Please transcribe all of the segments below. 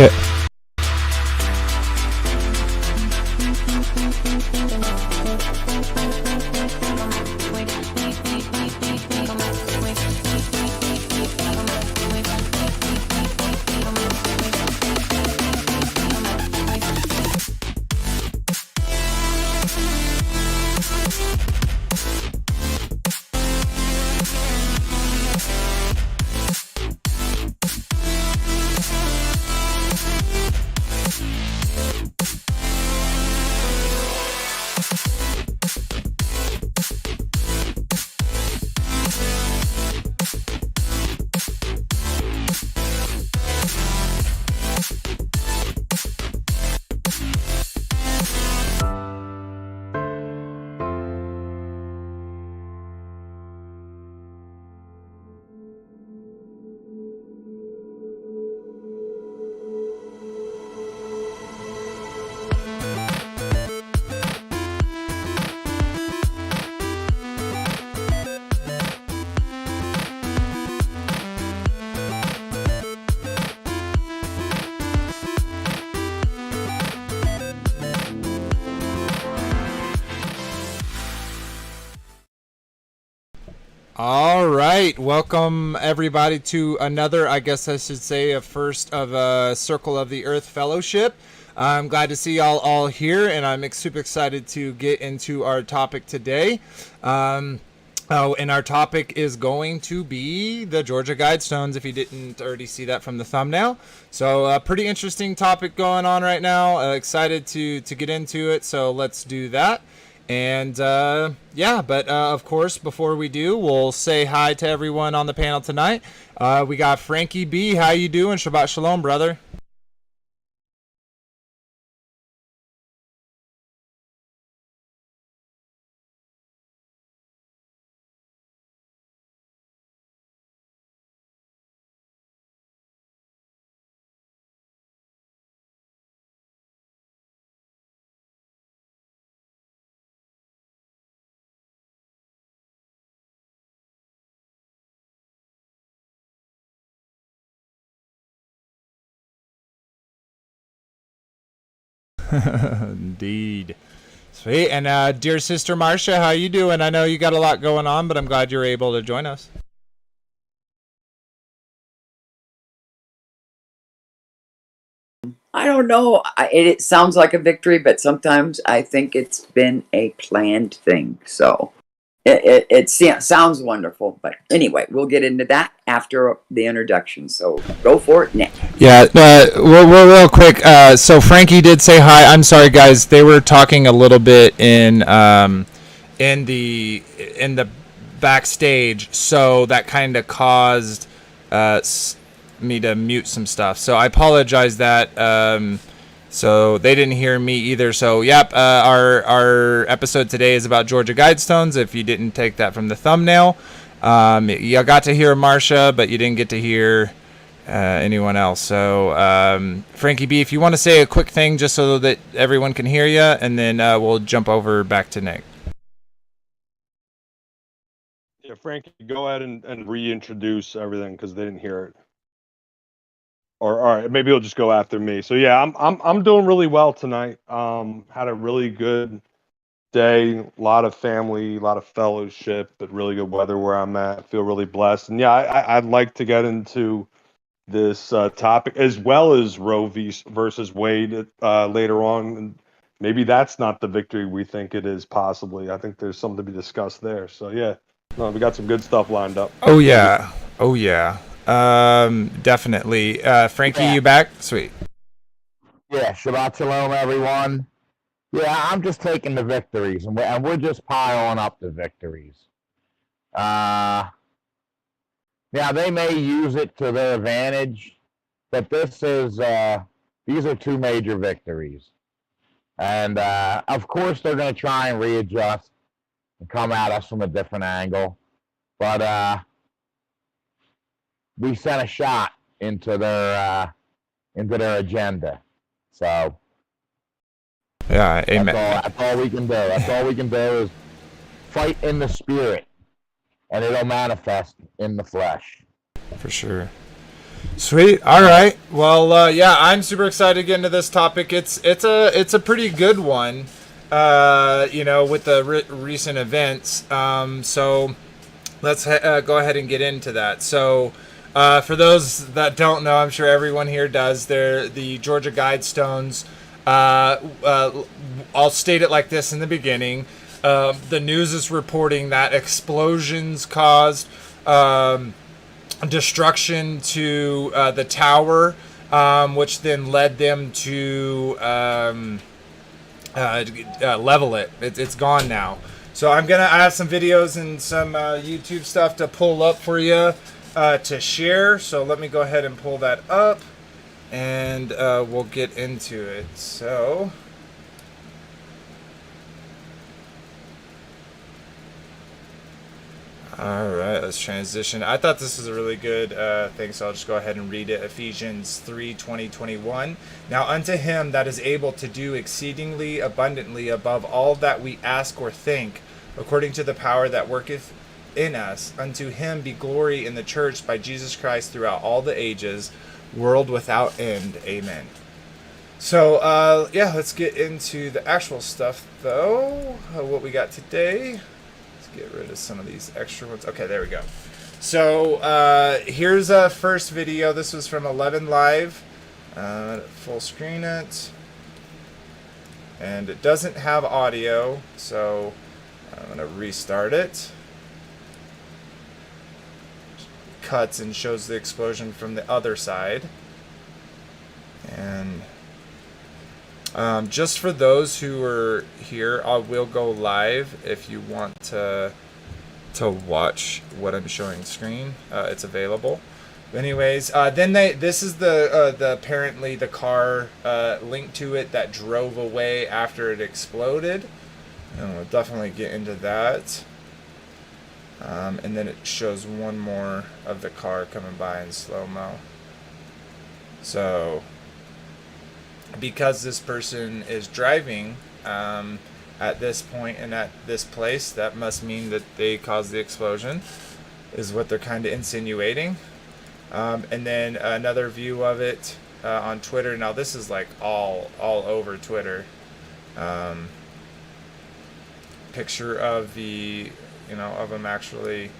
Okay. All right, welcome everybody to another, I guess I should say, a first of a Circle of the Earth Fellowship. I'm glad to see y'all all here, and I'm super excited to get into our topic today. And our topic is going to be the Georgia Guidestones, if you didn't already see that from the thumbnail. So a pretty interesting topic going on right now. Excited to get into it, so let's do that. And of course, before we do, we'll say hi to everyone on the panel tonight. We got Frankie B. How you doing? Shabbat shalom, brother. Indeed. Sweet. And dear sister Marcia, how you doing? I know you got a lot going on, but I'm glad you're able to join us. I don't know. It sounds like a victory, but sometimes I think it's been a planned thing. So it sounds wonderful. But anyway, we'll get into that after the introduction. So go for it, Nick. Yeah, real quick. So Frankie did say hi. I'm sorry, guys. They were talking a little bit in the backstage, so that kind of caused me to mute some stuff. So I apologize that. So they didn't hear me either. So yep, our episode today is about Georgia Guidestones. If you didn't take that from the thumbnail, you got to hear Marcia, but you didn't get to hear anyone else. So Frankie B, if you want to say a quick thing just so that everyone can hear you, and then we'll jump over back to Nick. Yeah, Frankie, go ahead and reintroduce everything because they didn't hear it. Or all right, maybe he'll just go after me. So yeah, I'm doing really well tonight. Had a really good day, a lot of family, a lot of fellowship, but really good weather where I'm at. Feel really blessed. And yeah, I'd like to get into this topic as well as Roe versus Wade later on. And maybe that's not the victory we think it is. Possibly, I think there's something to be discussed there. So yeah, we got some good stuff lined up. Oh yeah. Definitely. Frankie, you back? Sweet. Yeah, Shabbat Shalom, everyone. Yeah, I'm just taking the victories, and we're just piling up the victories. Yeah, they may use it to their advantage, but these are two major victories. And, of course, they're going to try and readjust and come at us from a different angle. But we sent a shot into their agenda. So yeah, amen. That's all we can do. That's all we can do is fight in the spirit, and it'll manifest in the flesh. For sure. Sweet. All right. Well, yeah, I'm super excited to get into this topic. It's a pretty good one. With the recent events. So let's go ahead and get into that. So, for those that don't know, I'm sure everyone here does. They're the Georgia Guidestones. I'll state it like this in the beginning. The news is reporting that explosions caused destruction to the tower, which then led them to level it. It's gone now. So I have some videos and some YouTube stuff to pull up for you to share. So let me go ahead and pull that up, and we'll get into it. So. All right, let's transition. I thought this was a really good thing, so I'll just go ahead and read it. Ephesians 3:20-21. Now unto him that is able to do exceedingly abundantly above all that we ask or think, according to the power that worketh in us, unto him be glory in the church by Jesus Christ throughout all the ages, world without end. Amen. So, yeah, let's get into the actual stuff, though. What we got today. Get rid of some of these extra ones. Okay, there we go. So here's a first video. This was from 11 Live. Full screen it. And it doesn't have audio, so I'm going to restart it. Cuts and shows the explosion from the other side. And just for those who are here, I will go live if you want to watch what I'm showing screen. It's available. Anyways, then this is the apparently the car linked to it that drove away after it exploded. And we'll definitely get into that. And then it shows one more of the car coming by in slow-mo. So, because this person is driving at this point and at this place, that must mean that they caused the explosion, is what they're kind of insinuating. And then another view of it on Twitter. Now this is like all over Twitter. Picture of of them actually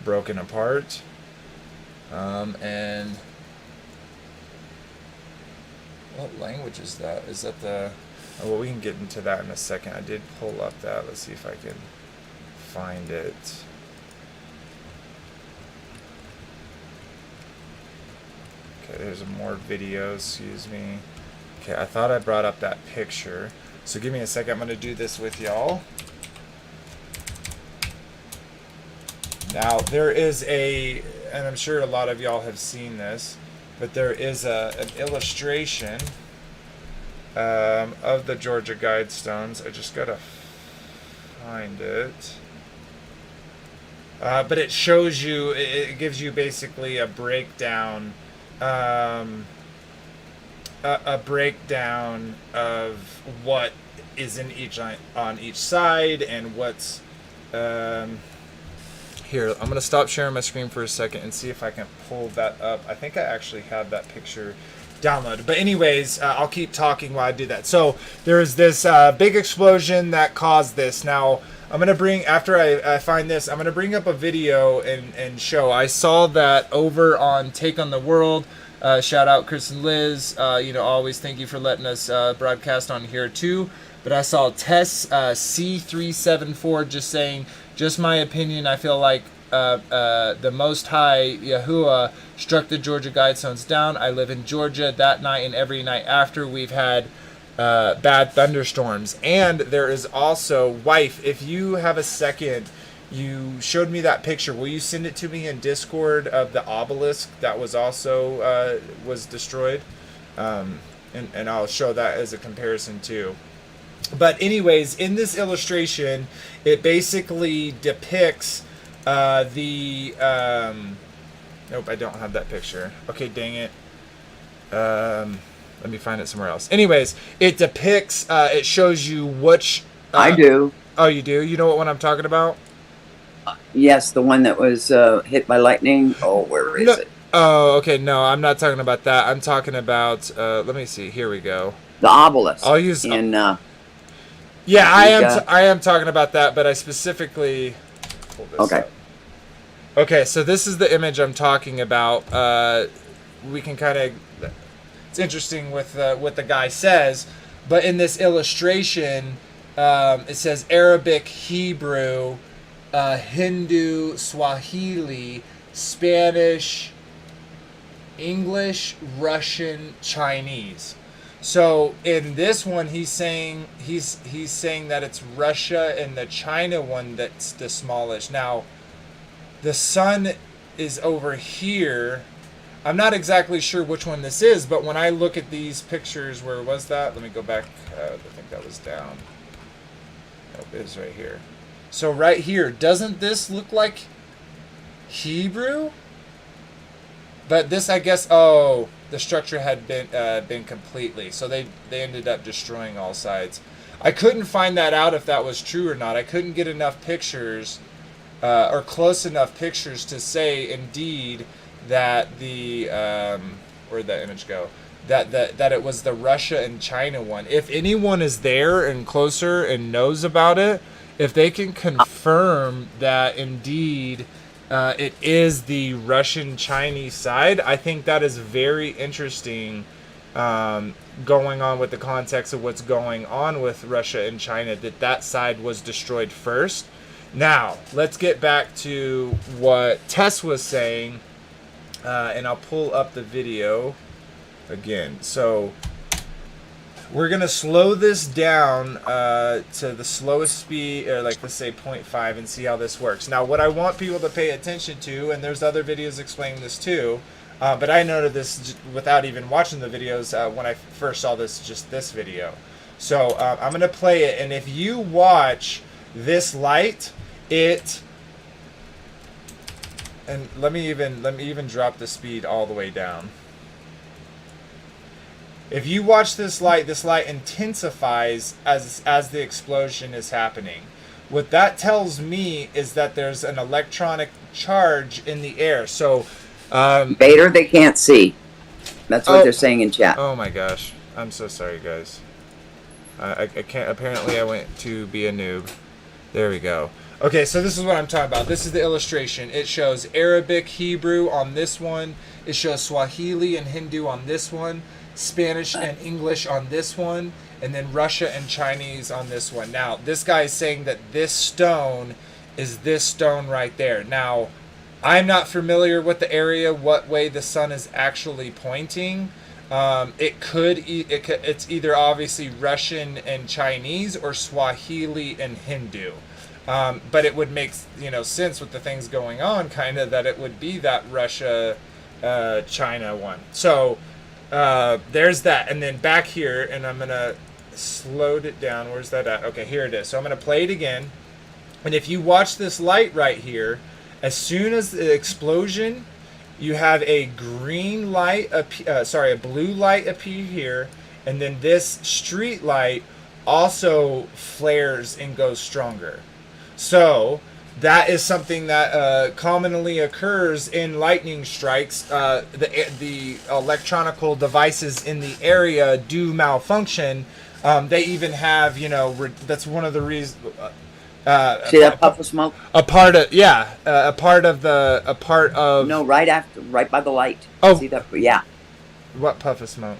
broken apart. And what language is that? Is that the... Oh, well, we can get into that in a second. I did pull up that. Let's see if I can find it. Okay, there's more videos. Excuse me. Okay, I thought I brought up that picture. So give me a second. I'm going to do this with y'all. Now, there is and I'm sure a lot of y'all have seen this, but there is an illustration of the Georgia Guidestones. I just gotta find it. But it shows you, it gives you basically a breakdown, a breakdown of what is in on each side and what's here. I'm gonna stop sharing my screen for a second and see if I can pull that up. I think I actually have that picture downloaded. But anyways, I'll keep talking while I do that. So there's this big explosion that caused this. Now I'm gonna bring, after I find this, I'm gonna bring up a video and show. I saw that over on Take on the World. Shout out Chris and Liz. Always thank you for letting us broadcast on here too. But I saw Tess C374 just saying, just my opinion, I feel like the Most High Yahuwah struck the Georgia Guidestones down. I live in Georgia. That night and every night after, we've had bad thunderstorms. And there is also, wife, if you have a second, you showed me that picture. Will you send it to me in Discord of the obelisk that was also was destroyed? And I'll show that as a comparison too. But anyways, in this illustration, it basically depicts nope, I don't have that picture. Okay, dang it. Let me find it somewhere else. Anyways, it depicts, it shows you which... I do. Oh, you do? You know what one I'm talking about? Yes, the one that was hit by lightning. Oh, where is it? Oh, okay. No, I'm not talking about that. I'm talking about. Let me see. Here we go. The obelisk. I'll use. in Yeah, Riga. I am talking about that, but I specifically. Pull this Okay. up. Okay, so this is the image I'm talking about. We can kind of. It's interesting with what the guy says, but in this illustration, it says Arabic, Hebrew, Hindu, Swahili, Spanish, English, Russian, Chinese. So in this one, he's saying that it's Russia and the China one that's the smallest. Now, the sun is over here. I'm not exactly sure which one this is, but when I look at these pictures, where was that? Let me go back. I think that was down. Nope, it is right here. So right here, doesn't this look like Hebrew? But this, I guess, oh, the structure had been completely. So they ended up destroying all sides. I couldn't find that out if that was true or not. I couldn't get enough pictures or close enough pictures to say indeed that the where'd that image go? That it was the Russia and China one. If anyone is there and closer and knows about it, if they can confirm that indeed it is the Russian Chinese side, I think that is very interesting. Going on with the context of what's going on with Russia and China, that side was destroyed first. Now let's get back to what Tess was saying. And I'll pull up the video again. So we're going to slow this down to the slowest speed, or like let's say 0.5, and see how this works. Now what I want people to pay attention to, and there's other videos explaining this too, but I noted this without even watching the videos when I first saw this video. So I'm going to play it, and if you watch this light, and let me even drop the speed all the way down. If you watch this light intensifies as the explosion is happening. What that tells me is that there's an electronic charge in the air. So, Vader, they can't see. That's what they're saying in chat. Oh my gosh, I'm so sorry, guys. I can't. Apparently, I went to be a noob. There we go. Okay, so this is what I'm talking about. This is the illustration. It shows Arabic, Hebrew on this one. It shows Swahili and Hindu on this one. Spanish and English on this one. And then Russia and Chinese on this one. Now, this guy is saying that this stone is this stone right there. Now, I'm not familiar with the area, what way the sun is actually pointing. It's either obviously Russian and Chinese or Swahili and Hindu. But it would make sense with the things going on, kind of, that it would be that Russia, China one. So there's that, and then back here, and I'm gonna slow it down. Where's that at? Okay, here it is. So I'm gonna play it again, and if you watch this light right here, as soon as the explosion, you have a green light, a blue light appear here, and then this street light also flares and goes stronger. So that is something that commonly occurs in lightning strikes. The electronical devices in the area do malfunction. They even have, that's one of the reasons. See that puff of smoke? A part of No, right by the light. Oh. See that? Yeah. What puff of smoke?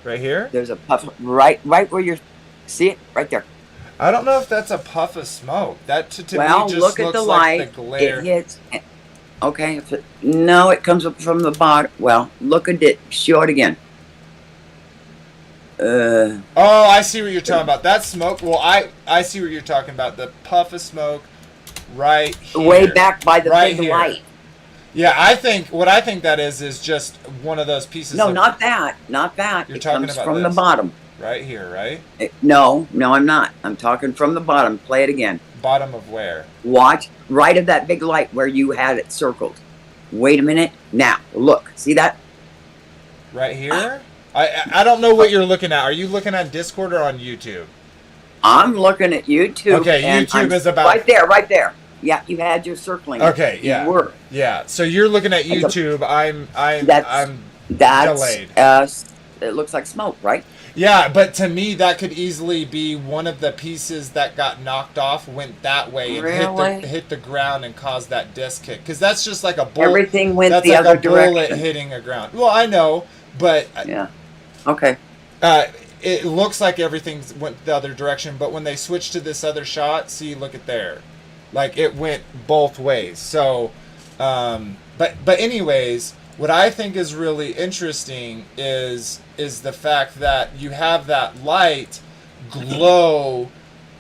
Right here? There's a puff right where you're. See it right there. I don't know if that's a puff of smoke. That to me just look at looks the like light. the glare. It hits. Okay. No, it comes up from the bottom. Well, look at it. Show it again. Oh, I see what you're talking about. That smoke. Well, I see what you're talking about. The puff of smoke right here. Way back by the right big here. light. Yeah, what I think that is just one of those pieces. No, of, not that. Not that. You're it talking comes about from this. the bottom. Right here, right? No, I'm not. I'm talking from the bottom. Play it again. Bottom of where? Watch right of that big light where you had it circled. Wait a minute. Now, look. See that? Right here? I don't know what you're looking at. Are you looking at Discord or on YouTube? I'm looking at YouTube. Okay, and YouTube I'm is about right there. Yeah, you had your circling. Okay, You yeah. were. Yeah. So you're looking at That's YouTube. that's I'm that's delayed. it looks like smoke, right? Yeah, but to me that could easily be one of the pieces that got knocked off went that way and Really? hit the ground and caused that disc hit. Because that's just like a bullet. Everything went That's the like a other bullet direction. hitting a ground. Well, I know, but Yeah. Okay. uh, it looks like everything went the other direction. But when they switched to this other shot, see, look at there, like it went both ways. So, but anyways, what I think is really interesting is the fact that you have that light glow,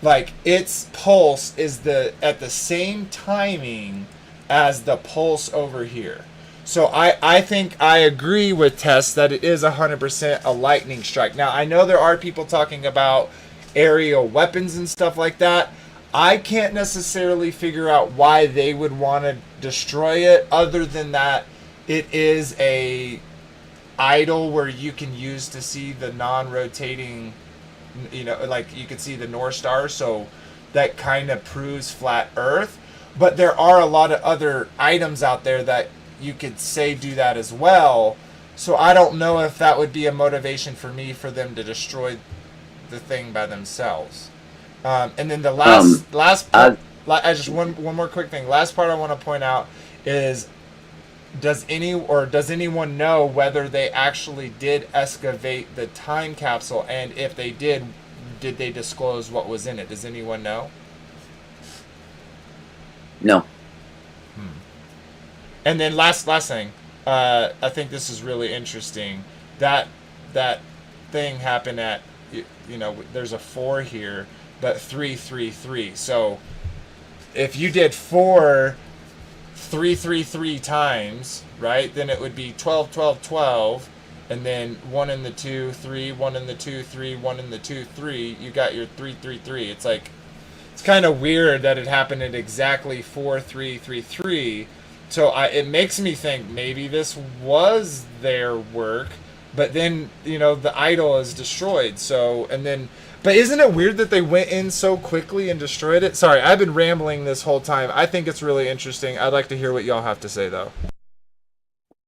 like its pulse is at the same timing as the pulse over here. So I think I agree with Tess that it is 100% a lightning strike. Now I know there are people talking about aerial weapons and stuff like that. I can't necessarily figure out why they would want to destroy it, other than that it is a idol where you can use to see the non-rotating, like you could see the North Star, so that kind of proves flat Earth. But there are a lot of other items out there that you could say do that as well. So I don't know if that would be a motivation for me for them to destroy the thing by themselves. And then the last part, I just one more quick thing. Last part I want to point out is, does anyone know whether they actually did excavate the time capsule, and if they did they disclose what was in it? Does anyone know? No. And then last thing, I think this is really interesting. That thing happened at, there's a 4 here, but 333. So if you did 333 times, right? Then it would be 12, 12, 12, and then 1 in the 2, 3, 1 in the 2, 3, 1 in the 2, 3. You got your 333. It's like, it's kind of weird that it happened at exactly 4333. So it makes me think maybe this was their work, but then the idol is destroyed. So but isn't it weird that they went in so quickly and destroyed it? Sorry, I've been rambling this whole time. I think it's really interesting. I'd like to hear what y'all have to say though.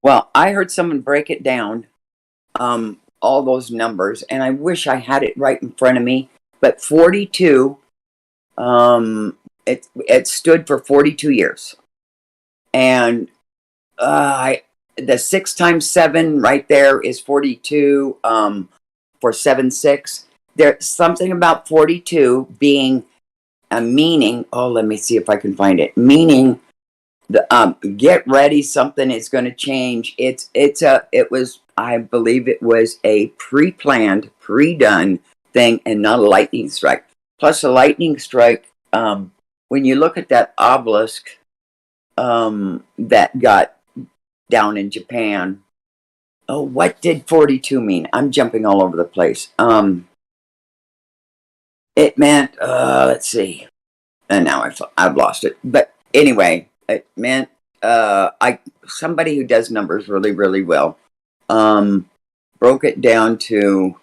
Well, I heard someone break it down, all those numbers, and I wish I had it right in front of me. But 42, it stood for 42 years, and the 6 times 7 right there is 42. For 7-6, there's something about 42 being a meaning. Oh, let me see if I can find it. Meaning, the get ready, something is going to change. I believe it was a pre-planned, pre-done thing, and not a lightning strike. Plus, a lightning strike. When you look at that obelisk that got down in Japan. Oh, what did 42 mean? I'm jumping all over the place. It meant, let's see. And now I've lost it. But anyway, it meant somebody who does numbers really, really well broke it down to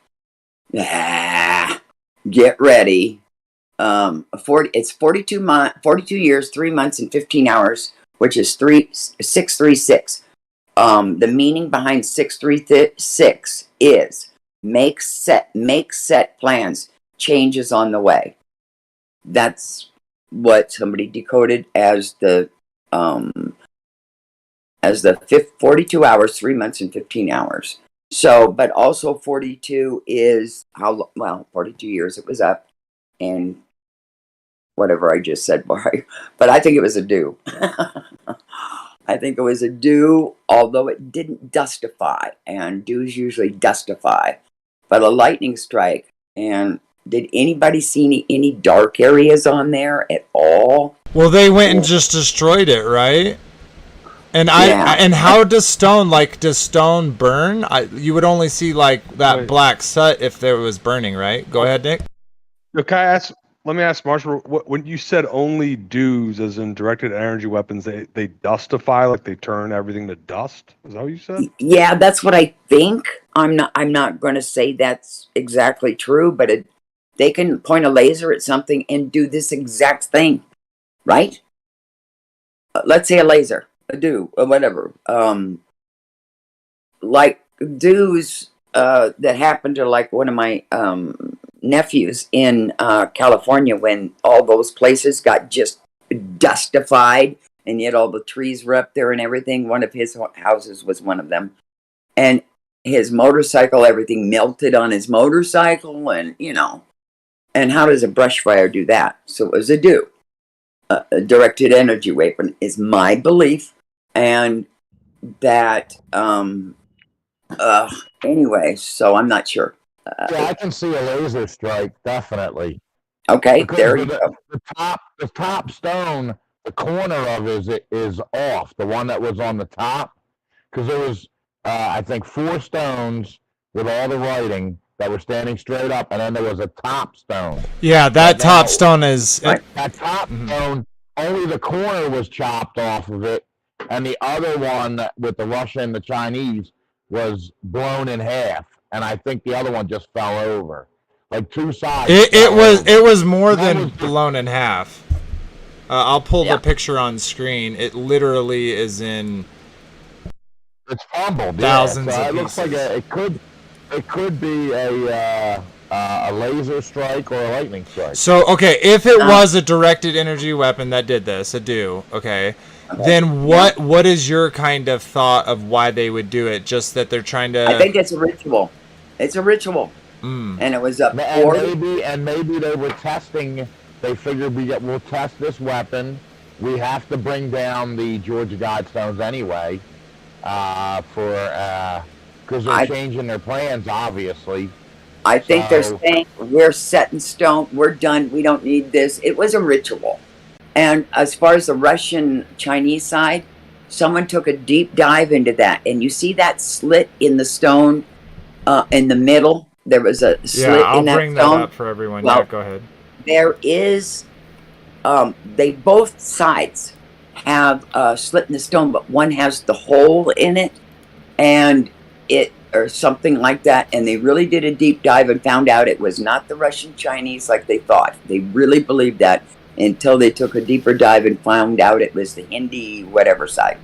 get ready. It's 42 years, 3 months, and 15 hours, which is 636. The meaning behind 636 is make set plans, changes on the way. That's what somebody decoded as the 42 hours, 3 months, and 15 hours. So, but also 42 is 42 years it was up, and whatever I just said, but I think it was a do. I think it was a do, although it didn't dustify, and do's usually dustify, but a lightning strike. And did anybody see any dark areas on there at all? Well, they went and just destroyed it, right? And and how does stone burn? You would only see like that black soot if there was burning, right? Go ahead, Nick. Okay, let me ask Marshall. When you said only do's, as in directed energy weapons, they dustify, like they turn everything to dust. Is that what you said? Yeah, that's what I think. I'm not going to say that's exactly true, but they can point a laser at something and do this exact thing, right? let's say a laser, a do, or whatever. Like do's that happened to like one of my nephews in California when all those places got just dustified and yet all the trees were up there and everything. One of his houses was one of them. And his motorcycle, everything melted on his motorcycle, and and how does a brush fire do that? So it was a do. A directed energy weapon is my belief, and that anyway, so I'm not sure. Yeah, I can see a laser strike, definitely. Okay, Because there you go. the top stone, the corner of it is off. The one that was on the top, because there was, I think, 4 stones with all the writing that were standing straight up, and then there was a top stone. Yeah, that top stone is. Right. That top stone, only the corner was chopped off of it, and the other one with the Russian and the Chinese was blown in half, and I think the other one just fell over, like 2 sides. It was more One than was- blown in half. I'll pull Yeah. the picture on screen. It literally is in. It's fumbled. Thousands yeah. So of it looks like pieces. it could be a laser strike or a lightning strike. So okay, if it was a directed energy weapon that did this, a do, okay, then what is your kind of thought of why they would do it? Just that they're trying to. I think it's a ritual. It's a ritual, and it was up And maybe they were testing. They figured we'll test this weapon. We have to bring down the Georgia Guidestones anyway, because they're changing their plans, obviously. I think they're saying we're set in stone. We're done. We don't need this. It was a ritual. And as far as the Russian Chinese side, someone took a deep dive into that, and you see that slit in the stone in the middle. There was a slit I'll in that bring stone. that up for everyone. Well, Yeah, go ahead. There is. They both sides have a slit in the stone, but one has the hole in it, and it or something like that. And they really did a deep dive and found out it was not the Russian Chinese like they thought. They really believed that until they took a deeper dive and found out it was the Hindi whatever side.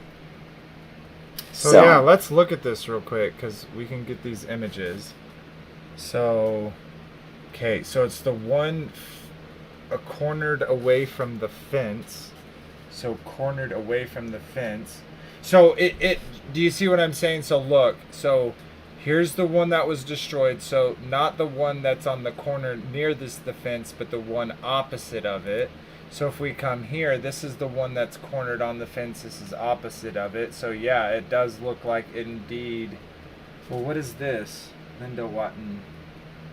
So yeah, let's look at this real quick because we can get these images. So, okay, so it's the one cornered away from the fence. So cornered away from the fence. So it do you see what I'm saying? So look, so here's the one that was destroyed. So not the one that's on the corner near the fence, but the one opposite of it. So if we come here, this is the one that's cornered on the fence. This is opposite of it. So yeah, it does look like indeed. Well, what is this? Linda Watton.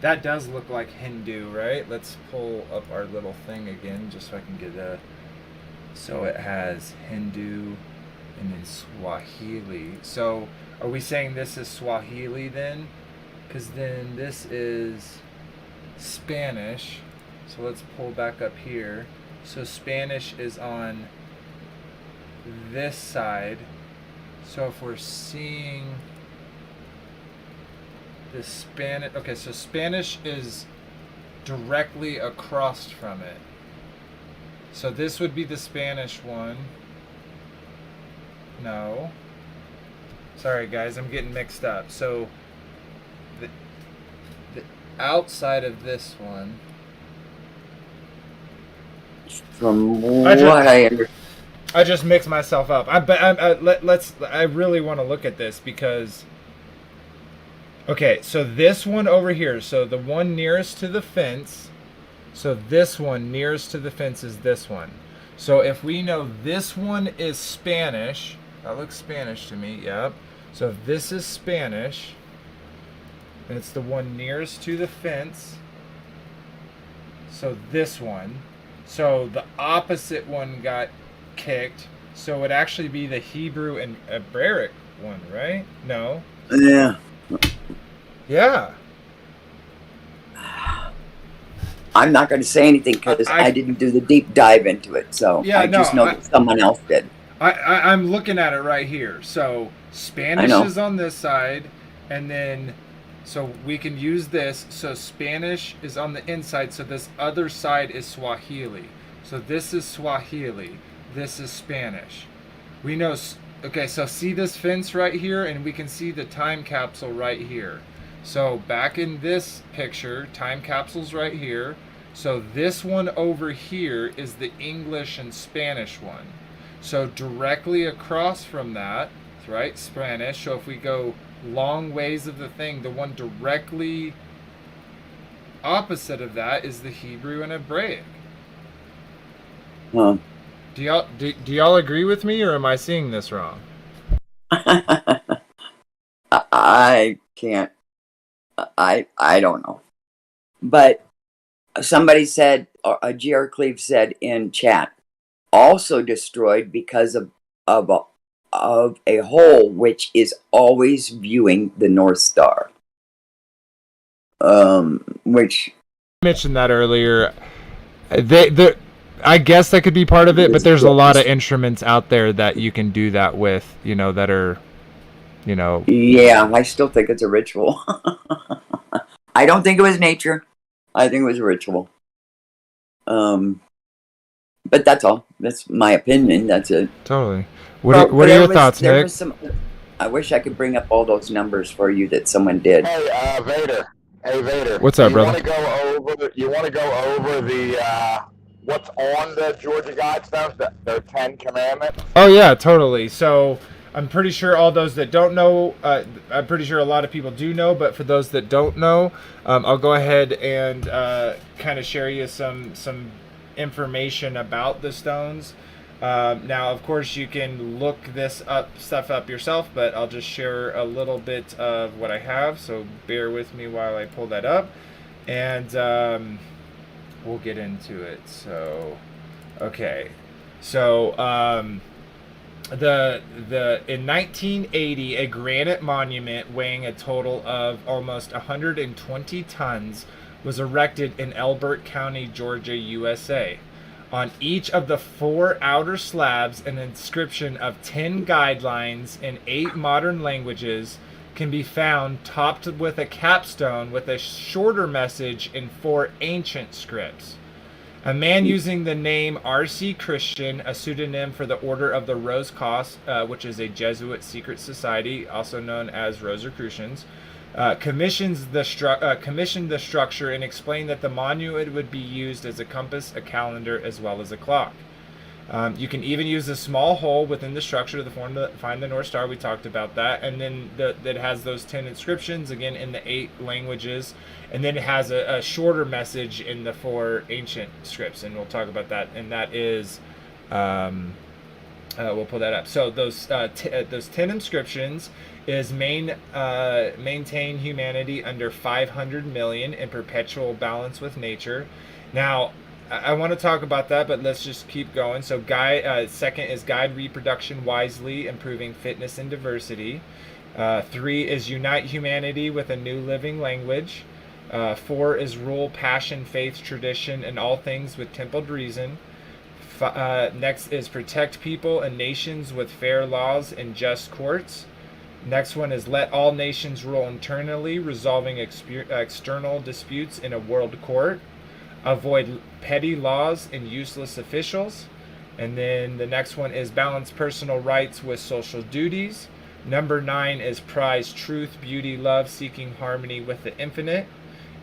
That does look like Hindu, right? Let's pull up our little thing again just so I can get a... So it has Hindu and then Swahili. So are we saying this is Swahili then? Because then this is Spanish. So let's pull back up here. So Spanish is on this side. So if we're seeing the Spanish, okay, so Spanish is directly across from it. So this would be the Spanish one. No. Sorry guys, I'm getting mixed up. So the outside of this one. From what I understand. I just mixed myself up. I really want to look at this because. Okay, so this one over here. So the one nearest to the fence. So this one nearest to the fence is this one. So if we know this one is Spanish, that looks Spanish to me. Yep. So if this is Spanish, and it's the one nearest to the fence. So this one. So the opposite one got kicked. So it would actually be the Hebrew and Hebraic one, right? No. Yeah. Yeah. I'm not going to say anything because I didn't do the deep dive into it. So Yeah, I just know that someone else did. I'm looking at it right here. So Spanish is on this side, and then so we can use this. So Spanish is on the inside, so this other side is Swahili. So this is Swahili. This is Spanish. We know. Okay, so see this fence right here, and we can see the time capsule right here. So back in this picture, time capsule's right here. So this one over here is the English and Spanish one. So directly across from that, right, Spanish. So if we go long ways of the thing, the one directly opposite of that is the Hebrew and Hebraic. Huh. Do y'all agree with me, or am I seeing this wrong? I can't. I don't know. But somebody said, G.R. Cleve said in chat, also destroyed because of a hole which is always viewing the North Star. Which I mentioned that earlier. They I guess that could be part of it, but there's a lot of instruments out there that you can do that with, that are, yeah, I still think it's a ritual. I don't think it was nature. I think it was a ritual. But that's all. That's my opinion. That's it. Totally. What are your thoughts, Nick? I wish I could bring up all those numbers for you that someone did. Hey, Vader. Hey, Vader. What's up, brother? You want to go over the what's on the Georgia Guidestones? Their 10 Commandments. Oh yeah, totally. So I'm pretty sure all those that don't know, I'm pretty sure a lot of people do know, but for those that don't know, I'll go ahead and kind of share you some information about the stones. Now, of course, you can look this stuff up yourself, but I'll just share a little bit of what I have. So bear with me while I pull that up, and we'll get into it. So, okay, so in 1980, a granite monument weighing a total of almost 120 tons was erected in Elbert County, Georgia, USA. On each of the 4 outer slabs, an inscription of 10 guidelines in 8 modern languages can be found, topped with a capstone with a shorter message in 4 ancient scripts. A man using the name R.C. Christian, a pseudonym for the Order of the Rose Cross, which is a Jesuit secret society, also known as Rosicrucians, commissioned the structure and explained that the monument would be used as a compass, a calendar, as well as a clock. You can even use a small hole within the structure to find the North Star. We talked about that. And then that has those 10 inscriptions, again, in the 8 languages. And then it has a shorter message in the 4 ancient scripts. And we'll talk about that. And that is, we'll pull that up. So those 10 inscriptions is maintain humanity under 500 million in perpetual balance with nature. Now, I want to talk about that, but let's just keep going. So, second is guide reproduction wisely, improving fitness and diversity. 3 is unite humanity with a new living language. 4 is rule passion, faith, tradition, and all things with tempered reason. Next is protect people and nations with fair laws and just courts. Next one is let all nations rule internally, resolving external disputes in a world court. Avoid petty laws and useless officials. And then the next one is balance personal rights with social duties. Number 9 is prize truth, beauty, love, seeking harmony with the infinite.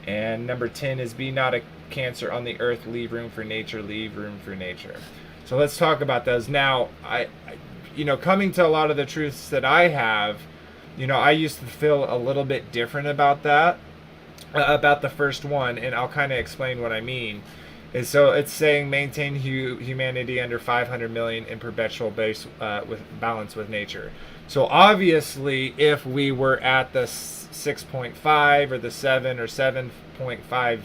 And number 10 is be not a cancer on the earth, leave room for nature, leave room for nature. So let's talk about those. Now, I coming to a lot of the truths that I have, I used to feel a little bit different about that. About the first one, and I'll kind of explain what I mean. Is so it's saying maintain humanity under 500 million in perpetual with balance with nature. So obviously, if we were at the 6.5 or the 7 or 7.5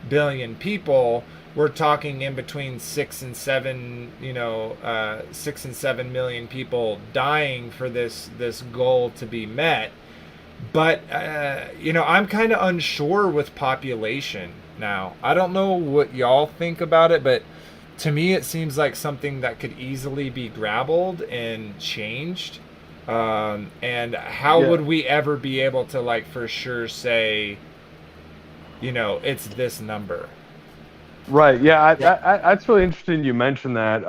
billion people, we're talking in between 6 and 7, 6 and 7 million people dying for this goal to be met. But, I'm kind of unsure with population now. I don't know what y'all think about it, but to me it seems like something that could easily be grappled and changed. And how would we ever be able to, for sure say, it's this number? Right. Yeah. That's really interesting you mentioned that.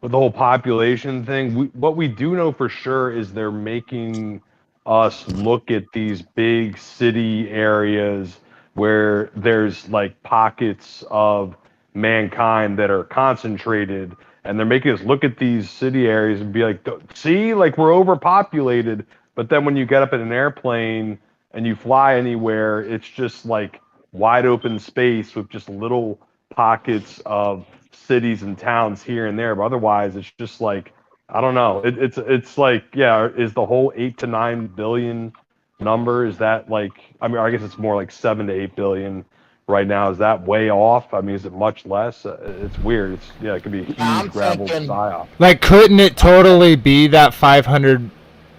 with the whole population thing, what we do know for sure is they're making us look at these big city areas where there's like pockets of mankind that are concentrated, and they're making us look at these city areas and be like, see, like we're overpopulated. But then when you get up in an airplane and you fly anywhere, it's just like wide open space with just little pockets of cities and towns here and there. But otherwise, it's just like, I don't know. It's like, yeah, is the whole 8 to 9 billion number, is that like, I mean, I guess it's more like 7 to 8 billion right now. Is that way off? I mean, is it much less? It's weird. It's, yeah, it could be a huge I'm gravel thinking- psyop. Like, couldn't it totally be that 500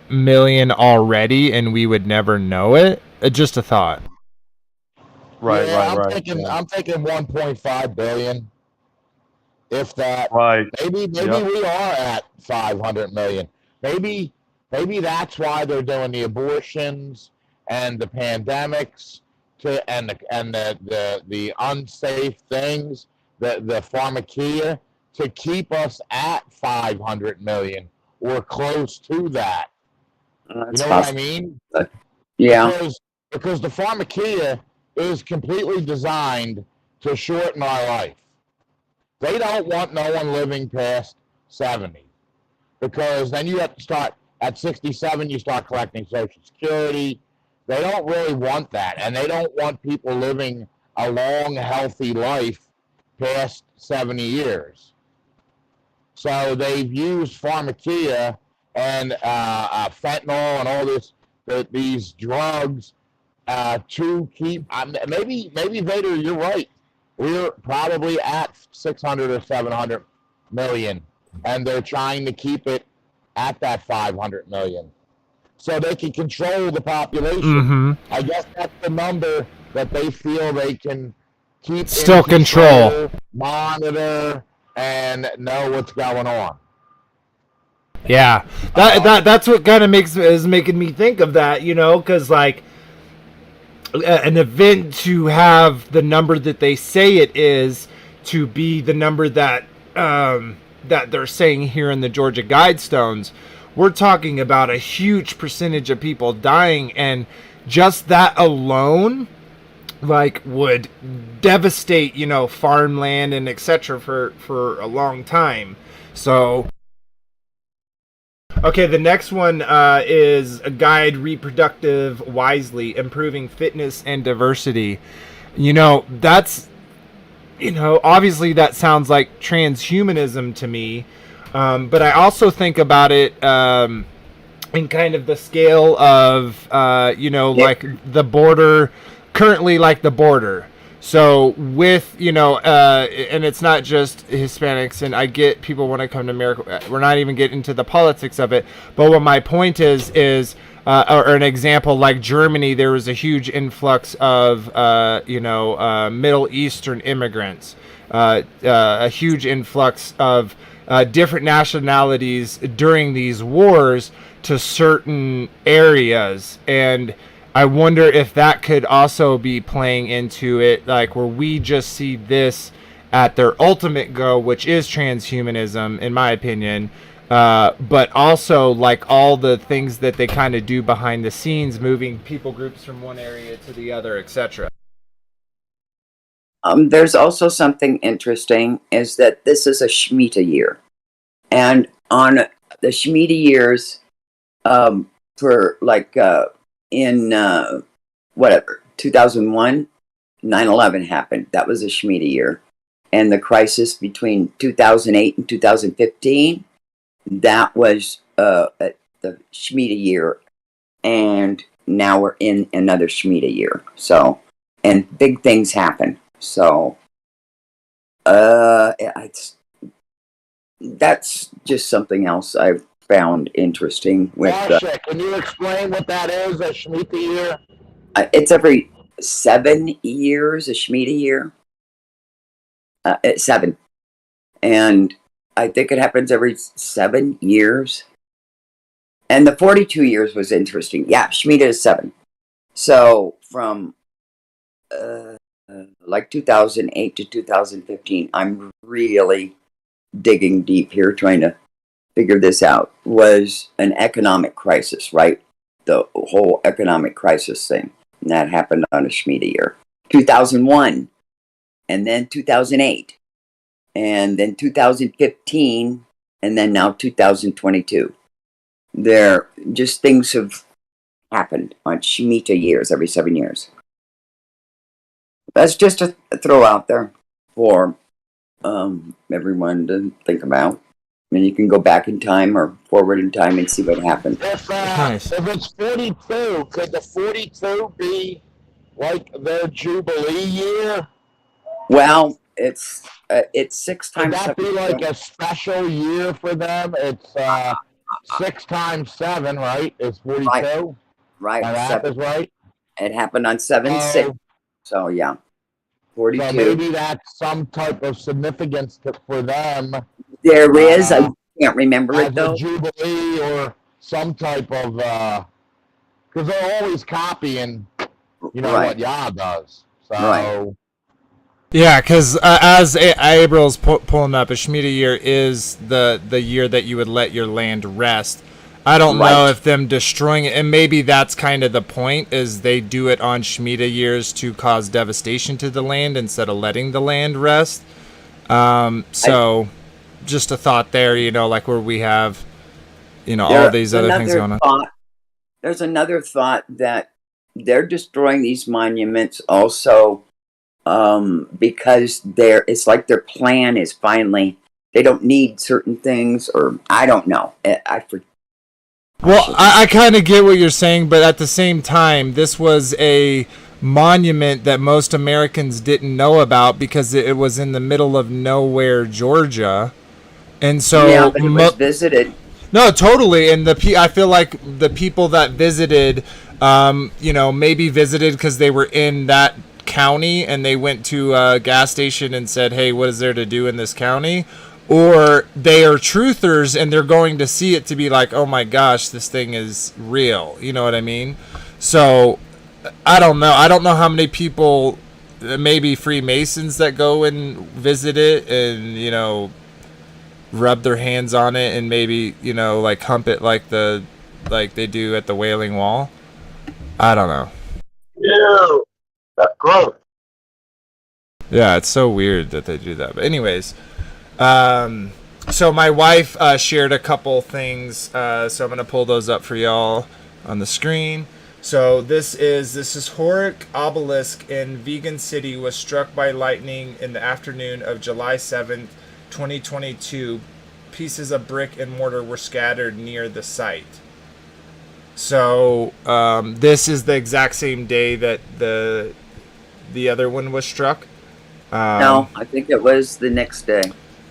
million already and we would never know it? Just a thought. Right, yeah, right, I'm right. thinking Yeah. I'm thinking 1.5 billion, if that. Right. Maybe Yep. we are at 500 million. Maybe that's why they're doing the abortions and the pandemics and the unsafe things, the pharmacia, to keep us at 500 million or close to that. That's You know what I possible. mean? Yeah. Because the pharmacia is completely designed to shorten our life. They don't want no one living past 70, because then you have to start at 67, you start collecting Social Security. They don't really want that, and they don't want people living a long, healthy life past 70 years. So they've used pharmacia and fentanyl and all these drugs to keep. Maybe Vader, you're right. We're probably at 600 or 700 million, and they're trying to keep it at that 500 million, so they can control the population. Mm-hmm. I guess that's the number that they feel they can keep Still in control, monitor, and know what's going on. Yeah, that's what kind of is making me think of that, you know, because like an event to have the number that they say it is to be the number that that they're saying here in the Georgia Guidestones, we're talking about a huge percentage of people dying, and just that alone, like, would devastate, you know, farmland and etc. for a long time. So. Okay, the next one is a guide reproductive wisely, improving fitness and diversity. You know, that's, you know, obviously that sounds like transhumanism to me. But I also think about it in kind of the scale of, you know, like the border, currently like the border. So with, you know, and it's not just Hispanics, and I get people want to come to America. We're not even getting into the politics of it. But what my point is or an example like Germany, there was a huge influx of, you know, Middle Eastern immigrants, a huge influx of different nationalities during these wars to certain areas. And I wonder if that could also be playing into it, like where we just see this at their ultimate goal, which is transhumanism, in my opinion. But also like all the things that they kind of do behind the scenes, moving people groups from one area to the other, etc. There's also something interesting is that this is a Shemitah year. And on the Shemitah years, for like in whatever, 2001, 9/11 happened. That was a Shemitah year. And the crisis between 2008 and 2015, that was the Shemitah year. And now we're in another Shemitah year. So, and big things happen. So, that's just something else I've found interesting with. Marsha, can you explain what that is, a Shemitah year? It's every 7 years, a Shemitah year. It's 7, and I think it happens every 7 years. And the 42 years was interesting. Yeah, Shemitah is 7. So from like 2008 to 2015, I'm really digging deep here, trying to figure this out, was an economic crisis, right? The whole economic crisis thing. And that happened on a Shemitah year. 2001, and then 2008, and then 2015, and then now 2022. There, just things have happened on Shemitah years, every 7 years. That's just a throw out there for everyone to think about. I mean, you can go back in time or forward in time and see what happened. Nice. If it's 42, could the 42 be like their Jubilee year? Well, it's 6 Would times that 7. be like a special year for them? It's 6 times 7, right? Is 42? Right. My math 7. is right? It happened on 7/6. So yeah, 42. So maybe that's some type of significance for them. There is. I can't remember as it though. a Jubilee or some type of because they're always copying, Right. what Yah does. So Right. Yeah, because as April's pulling up, a Shemitah year is the year that you would let your land rest. I don't know Right. if them destroying it, and maybe that's kind of the point, is they do it on Shemitah years to cause devastation to the land instead of letting the land rest. So just a thought there, like where we have, all these other things going on. There's another thought that they're destroying these monuments also because it's like their plan is finally, they don't need certain things, or I don't know. Well, I kind of get what you're saying, but at the same time, this was a monument that most Americans didn't know about because it was in the middle of nowhere, Georgia. And so yeah, but it was visited. No, totally. And I feel like the people that visited, maybe visited because they were in that county and they went to a gas station and said, hey, what is there to do in this county? Or they are truthers and they're going to see it to be like, oh my gosh, this thing is real. You know what I mean? So I don't know. I don't know how many people, maybe Freemasons, that go and visit it and, rub their hands on it and maybe, like hump it like they do at the Wailing Wall. I don't know. yeah, that's gross. Yeah, it's so weird that they do that. But anyways, so my wife shared a couple things, so I'm gonna pull those up for y'all on the screen. So this is historic obelisk in Vegan City was struck by lightning in the afternoon of July 7th, 2022. Pieces of brick and mortar were scattered near the site. So this is the exact same day that the other one was struck. No, I think it was the next day.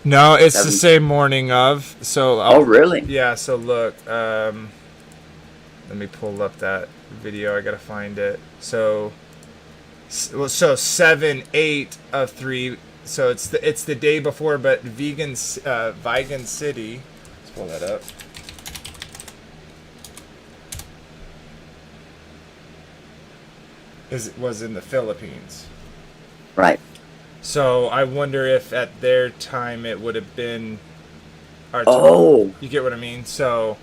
No, it's the same morning of. So oh, really? Yeah. So look, let me pull up that video. I gotta find it. So 7/8 of 3. So it's the day before, but Vegan City. Let's pull that up. Was in the Philippines. Right. So I wonder if at their time it would have been our time. Oh. You get what I mean? So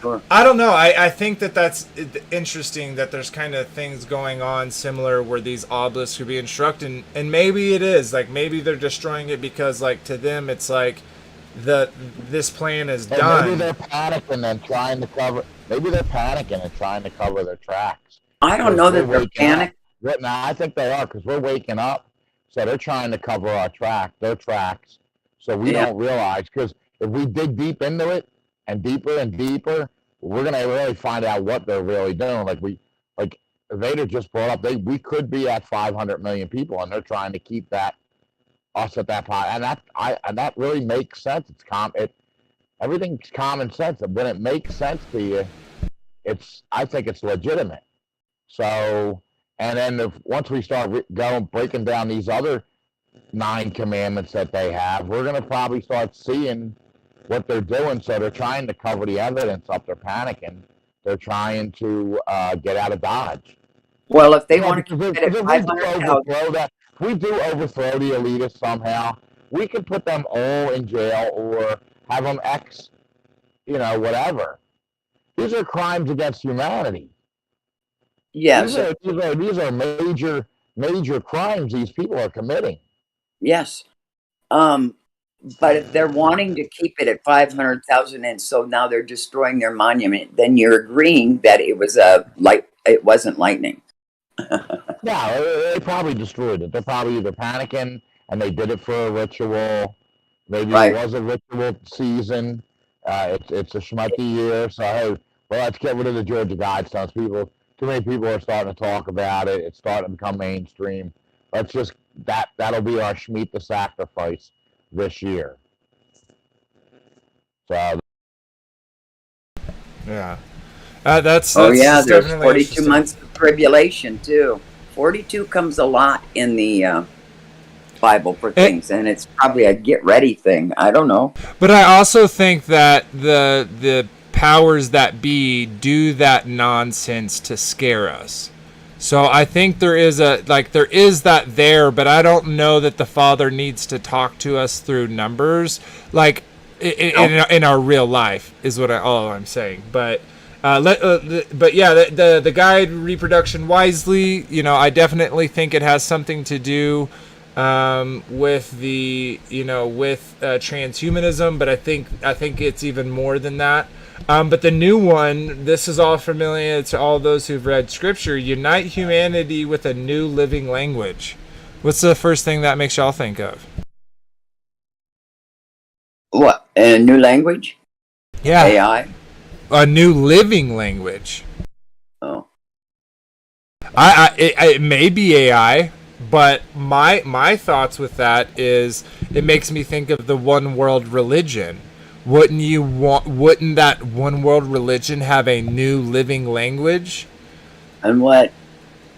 Sure. I don't know. I think that's interesting that there's kind of things going on similar where these obelisks could be instructed, and maybe it is. Like maybe they're destroying it because like to them it's like this plan is done. Maybe they're panicking and trying to cover. Maybe they're panicking and trying to cover their tracks. I don't know that they're panicked. No, I think they are because we're waking up, so they're trying to cover their tracks, so we don't realize. Because if we dig deep into it and deeper, we're gonna really find out what they're really doing. Like Vader just brought up, we could be at 500 million people, and they're trying to keep us at that point, and that really makes sense. Everything's common sense, and when it makes sense to you, I think it's legitimate. So, and then once we start breaking down these other 9 commandments that they have, we're going to probably start seeing what they're doing. So they're trying to cover the evidence up. They're panicking. They're trying to get out of Dodge. Well, if they want to keep it at if we do overthrow the elitists somehow, we could put them all in jail or have them whatever. These are crimes against humanity. Yes. These are major crimes these people are committing. Yes. But if they're wanting to keep it at 500,000, and so now they're destroying their monument, then you're agreeing that it wasn't lightning. No, they probably destroyed it. They're probably either panicking and they did it for a ritual. Maybe Right. it was a ritual season. It's a schmucky year, so hey, well, let's get rid of the Georgia Guidestones. Too many people are starting to talk about it. It's starting to become mainstream. Let's just that'll be our Schmeat the sacrifice this year. So Yeah. That's There's definitely 42 interesting. months of tribulation too. 42 comes a lot in the Bible for things, and it's probably a get ready thing. I don't know. But I also think that the powers that be do that nonsense to scare us. So I think there is that there, but I don't know that the Father needs to talk to us through numbers, like in our real life is what all I'm saying. But the guide reproduction wisely. I definitely think it has something to do with transhumanism, but I think it's even more than that. But the new one, this is all familiar to all those who've read Scripture. Unite humanity with a new living language. What's the first thing that makes y'all think of? What? A new language? Yeah, AI? a new living language. Oh. It may be AI, but my thoughts with that is it makes me think of the one world religion. Wouldn't that one world religion have a new living language? And what?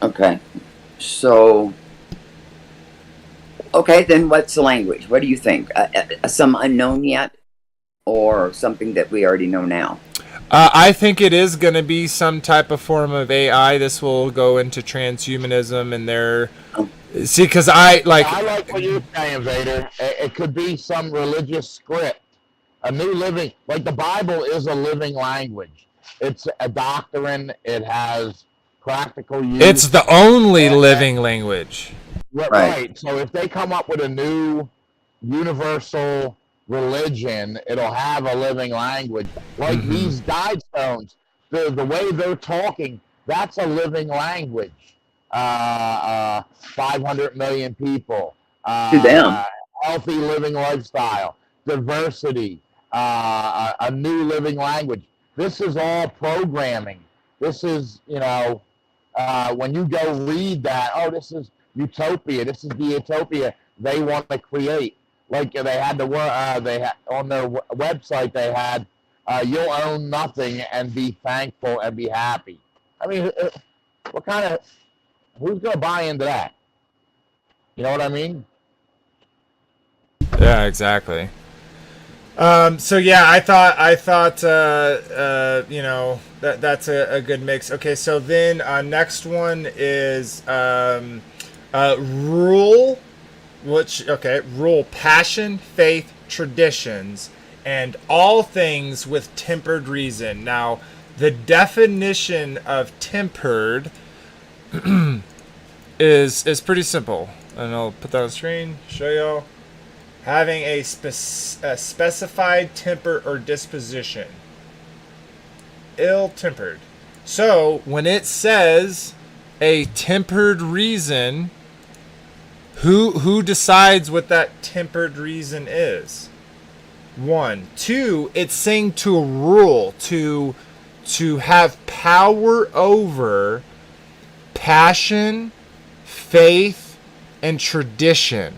Okay. So. Okay, then what's the language? What do you think? Some unknown yet? Or something that we already know now? I think it is going to be some type of form of AI. This will go into transhumanism and their... See, because I like what you're saying, Vader. It could be some religious script. A new living, like the Bible is a living language. It's a doctrine. It has practical use. It's the only living language. Right. So if they come up with a new universal religion, it'll have a living language. Like these Guidestones, the way they're talking, that's a living language. 500 million people. To them. Healthy living lifestyle. Diversity. A new living language. This is all programming. This is, when you go read that, this is utopia. This is the utopia they want to create. Like they had on their website, they had, you'll own nothing and be thankful and be happy. I mean, who's going to buy into that? You know what I mean? Yeah, exactly. So yeah, I thought that's a good mix. Okay, so then next one is rule passion, faith, traditions, and all things with tempered reason. Now, the definition of tempered is pretty simple, and I'll put that on the screen, show y'all. Having a specified temper or disposition. Ill-tempered. So, when it says a tempered reason, who decides what that tempered reason is? 1. 2, it's saying to rule, to have power over passion, faith, and tradition.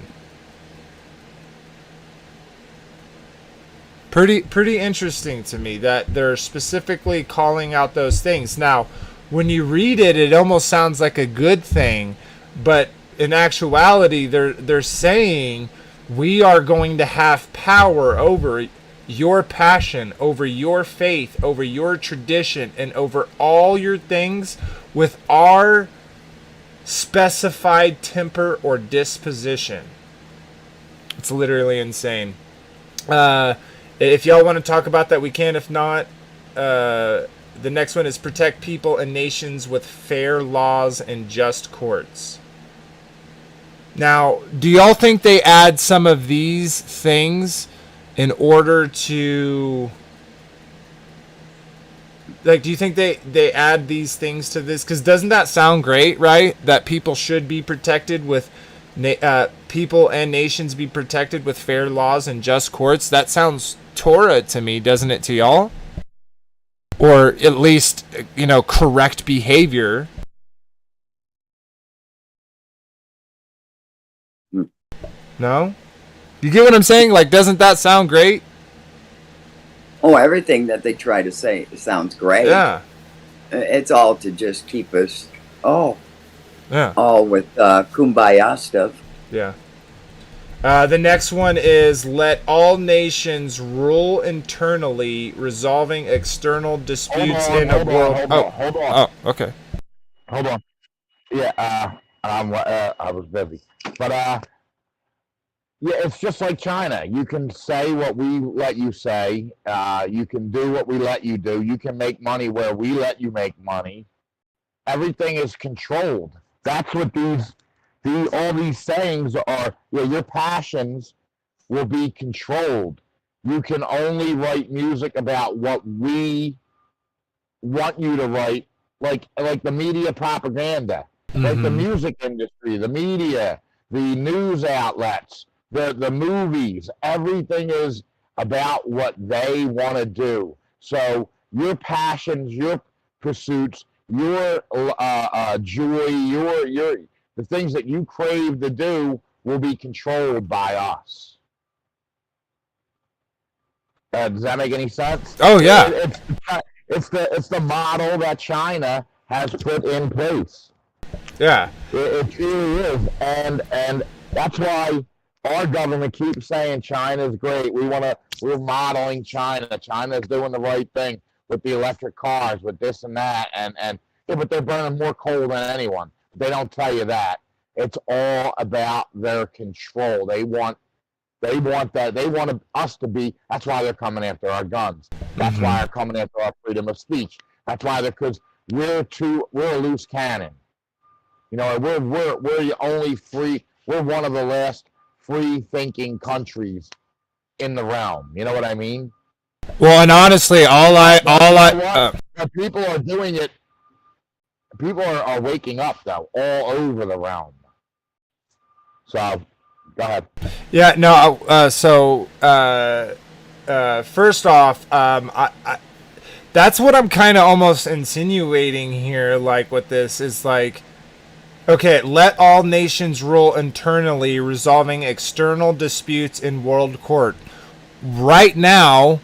Pretty interesting to me that they're specifically calling out those things. Now, when you read it, it almost sounds like a good thing, but in actuality, they're saying we are going to have power over your passion, over your faith, over your tradition, and over all your things with our specified temper or disposition. It's literally insane. If y'all want to talk about that, we can. If not, the next one is protect people and nations with fair laws and just courts. Now, do y'all think they add some of these things in order to... Like, do you think they add these things to this? Because doesn't that sound great, right? That people should be protected with... people and nations be protected with fair laws and just courts. That sounds Torah to me, doesn't it to y'all? Or at least, correct behavior. No? You get what I'm saying? Like, doesn't that sound great? Oh, everything that they try to say sounds great. Yeah. It's all to just keep us, all with kumbaya stuff. Yeah. The next one is let all nations rule internally, resolving external disputes in a world. Hold on. Oh, okay. Hold on. Yeah, I was busy. But, yeah, it's just like China. You can say what we let you say. You can do what we let you do. You can make money where we let you make money. Everything is controlled. That's what all these sayings are. Your passions will be controlled. You can only write music about what we want you to write, like the media propaganda, like the music industry, the media, the news outlets, the movies. Everything is about what they want to do. So your passions, your pursuits, your joy, the things that you crave to do will be controlled by us. Does that make any sense? Oh, yeah. It's the model that China has put in place. Yeah. It really is, and that's why our government keeps saying China's great. We're modeling China. China's doing the right thing with the electric cars, with this and that, and yeah, but they're burning more coal than anyone. They don't tell you that. It's all about their control. They want that. They want us to be. That's why they're coming after our guns. That's why they're coming after our freedom of speech. That's why because we're a loose cannon. We're the only free. We're one of the last free thinking countries in the realm. You know what I mean? Well, and honestly, people are doing it. People are waking up though, all over the realm. So, go ahead. Yeah, no. First off, that's what I'm kind of almost insinuating here. Like, with this is like, okay, let all nations rule internally, resolving external disputes in world court. Right now,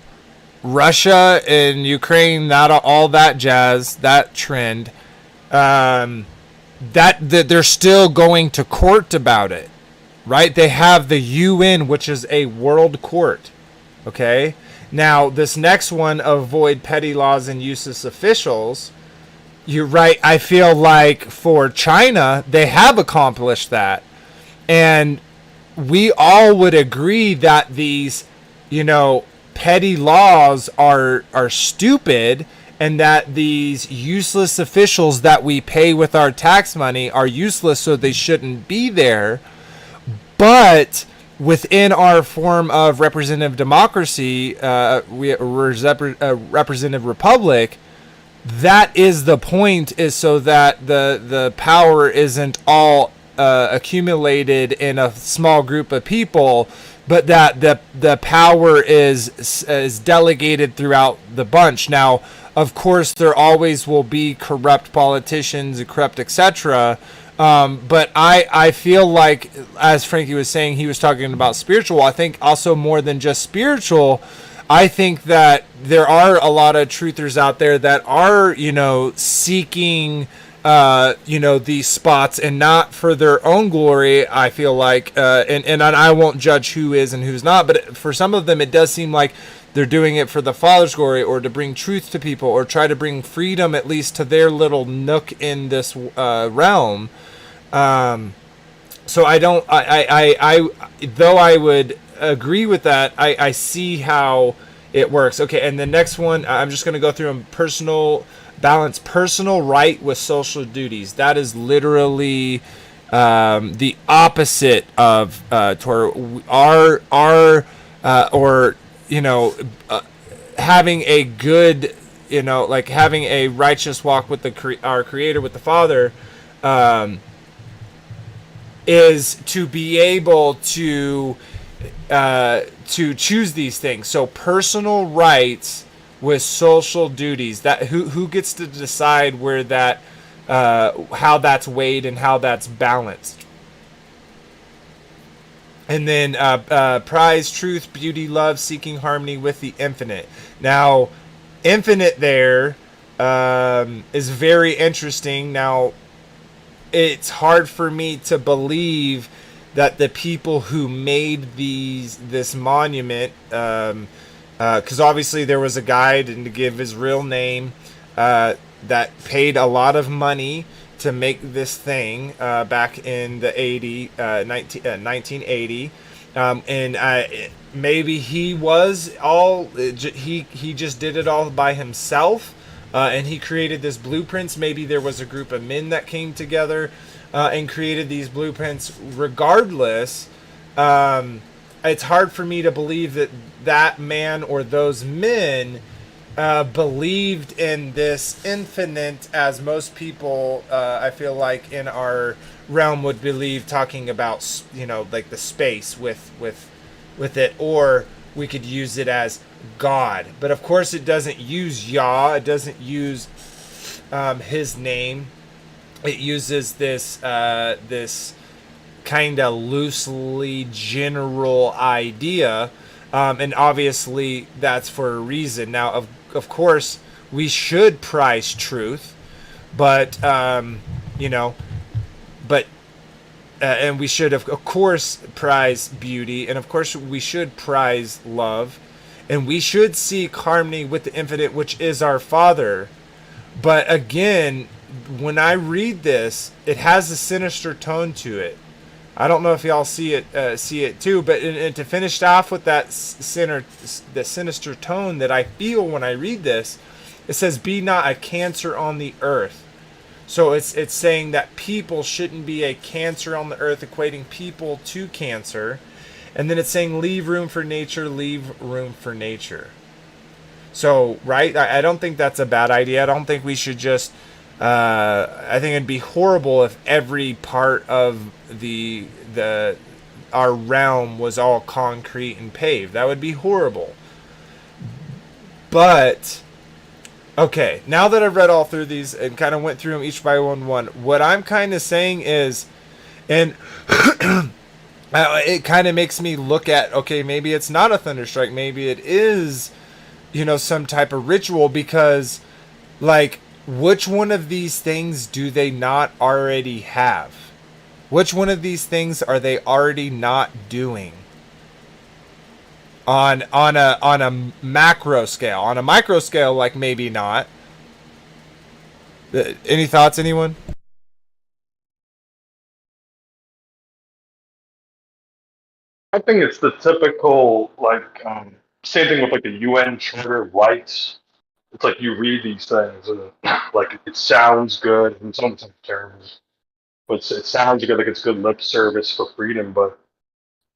Russia and Ukraine, all that jazz, that trend, that they're still going to court about it, right? They have the UN, which is a world court. Okay. Now, this next one, avoid petty laws and useless officials. You're right. I feel like for China, they have accomplished that. And we all would agree that these, petty laws are stupid, and that these useless officials that we pay with our tax money are useless, so they shouldn't be there. But within our form of representative democracy, representative republic, that is the point, is so that the power isn't all accumulated in a small group of people, but that the power is delegated throughout the bunch. Now, of course, there always will be corrupt politicians, corrupt etc. But I feel like, as Frankie was saying, he was talking about spiritual. I think also more than just spiritual, I think that there are a lot of truthers out there that are, seeking, these spots, and not for their own glory. I feel like, and I won't judge who is and who's not, but for some of them, it does seem like they're doing it for the Father's glory, or to bring truth to people, or try to bring freedom at least to their little nook in this realm. so I don't. Though I would agree with that. I see how it works. Okay, and the next one, I'm just going to go through them. Balance personal right with social duties. That is literally the opposite of Torah. Our or having a good, like having a righteous walk with our Creator, with the Father. Is to be able to choose these things. So personal rights with social duties. That who gets to decide where that how that's weighed and how that's balanced. And then prize, truth, beauty, love, seeking harmony with the infinite. Now, infinite there is very interesting. Now, it's hard for me to believe that the people who made this monument, because obviously there was a guy, didn't give his real name, that paid a lot of money to make this thing back in the 1980, and maybe he was he just did it all by himself. And he created this blueprints. Maybe there was a group of men that came together and created these blueprints. Regardless, it's hard for me to believe that man or those men believed in this infinite, as most people, I feel like, in our realm would believe, talking about, like the space with it, or we could use it as God. But of course it doesn't use Yah. It doesn't use his name. It uses this this kind of loosely general idea, and obviously that's for a reason. Now, of course, we should prize truth, but and we should of course prize beauty, and of course we should prize love. And we should seek harmony with the infinite, which is our Father. But again, when I read this, it has a sinister tone to it. I don't know if y'all see it too. But and to finish off with that sinister tone that I feel when I read this, it says, "Be not a cancer on the earth." So it's saying that people shouldn't be a cancer on the earth, equating people to cancer. And then it's saying, leave room for nature, leave room for nature. So, right, I don't think that's a bad idea. I don't think we should just, I think it'd be horrible if every part of our realm was all concrete and paved. That would be horrible. But, okay, now that I've read all through these and kind of went through them each by one, what I'm kind of saying is, and it kind of makes me look at, okay, maybe it's not a thunderstrike. Maybe it is, some type of ritual, because, like, which one of these things do they not already have? Which one of these things are they already not doing? On a macro scale. On a micro scale, like, maybe not. Any thoughts, anyone? I think it's the typical, like, same thing with like the UN Charter of Rights. It's like you read these things and like it sounds good, and sometimes terrible, but it sounds good, like it's good lip service for freedom. But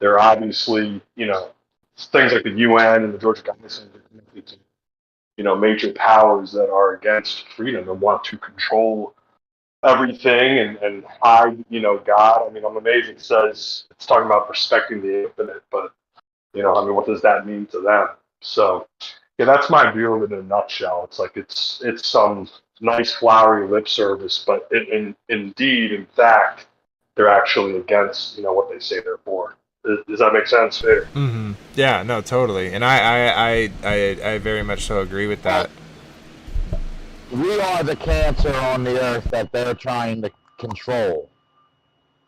there are obviously, things like the UN and the Georgia Guidestones are connected to, major powers that are against freedom and want to control everything and hide, God. I mean, I'm amazed it says it's talking about respecting the infinite, but what does that mean to them? So, yeah, that's my view of it in a nutshell. It's like it's some nice flowery lip service, but indeed, in fact, they're actually against what they say they're for. Does that make sense? Fair. Mm-hmm. Yeah, no, totally, and I very much so agree with that. We are the cancer on the earth that they're trying to control.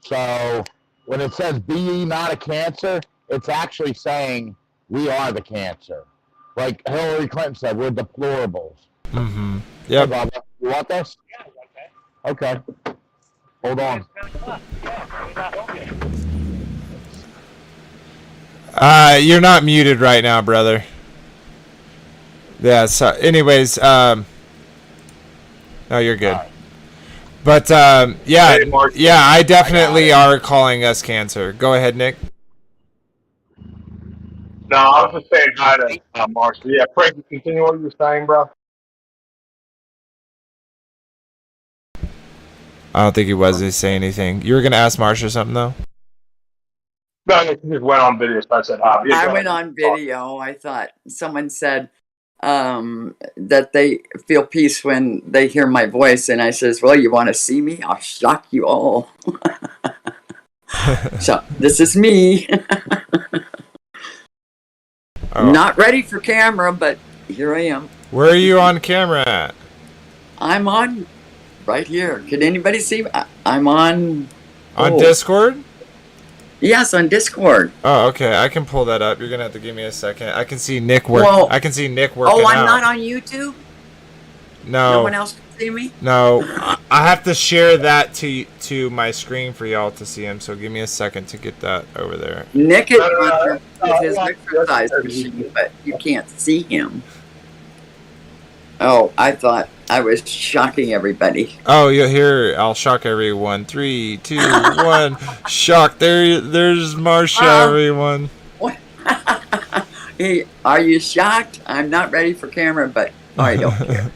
So when it says "be ye not a cancer," it's actually saying we are the cancer. Like Hillary Clinton said, we're deplorables. Mm-hmm. Yep. Hey, Bubba, you want this? Okay. Hold on. You're not muted right now, brother. Yeah, so anyways, no, you're good. But yeah, I definitely are calling us cancer. Go ahead, Nick. No, I was just saying hi to Marshall. Yeah, Frank, continue what you were saying, bro. I don't think he was to say anything. You were gonna ask Marsha something though. No, he just went on video, so I said hi. Yeah, I went on video. I thought someone said that they feel peace when they hear my voice, and I says, "Well, you want to see me? I'll shock you all." So this is me. Oh. Not ready for camera, but here I am. Where are you on camera at? I'm on right here. Can anybody see? I'm on. On Discord? Yes, on Discord. Oh, okay. I can pull that up. You're gonna have to give me a second. I can see Nick work. Well, I can see Nick working. Oh, I'm out. not on YouTube? No. No one else can see me? No. I have to share that to my screen for y'all to see him. So give me a second to get that over there. Nick is on his exercise machine, but you can't see him. Oh, I thought I was shocking everybody. Oh, you'll hear. I'll shock everyone. 3, 2, 1. Shock. There's Marsha, everyone. What? Hey, are you shocked? I'm not ready for camera, but I don't care.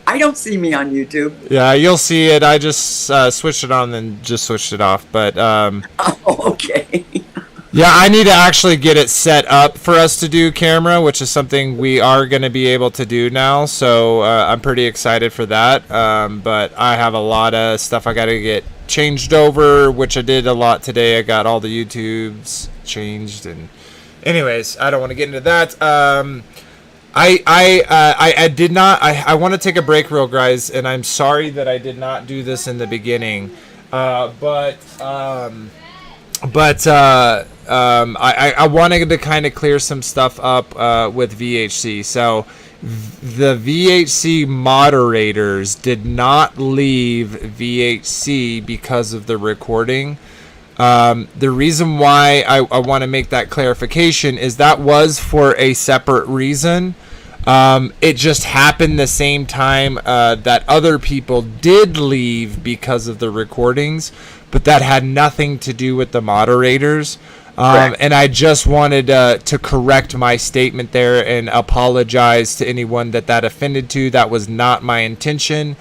I don't see me on YouTube. Yeah, you'll see it. I just switched it on and just switched it off. But Oh, okay. yeah, I need to actually get it set up for us to do camera, which is something we are going to be able to do now. So I'm pretty excited for that. But I have a lot of stuff I got to get changed over, which I did a lot today. I got all the YouTubes changed, and anyways, I don't want to get into that. I did not. I want to take a break, real guys, and I'm sorry that I did not do this in the beginning. I wanted to kind of clear some stuff up with VHC. So the VHC moderators did not leave VHC because of the recording. The reason why I want to make that clarification is that was for a separate reason. It just happened the same time that other people did leave because of the recordings, but that had nothing to do with the moderators. And I just wanted to correct my statement there and apologize to anyone that offended to. That was not my intention.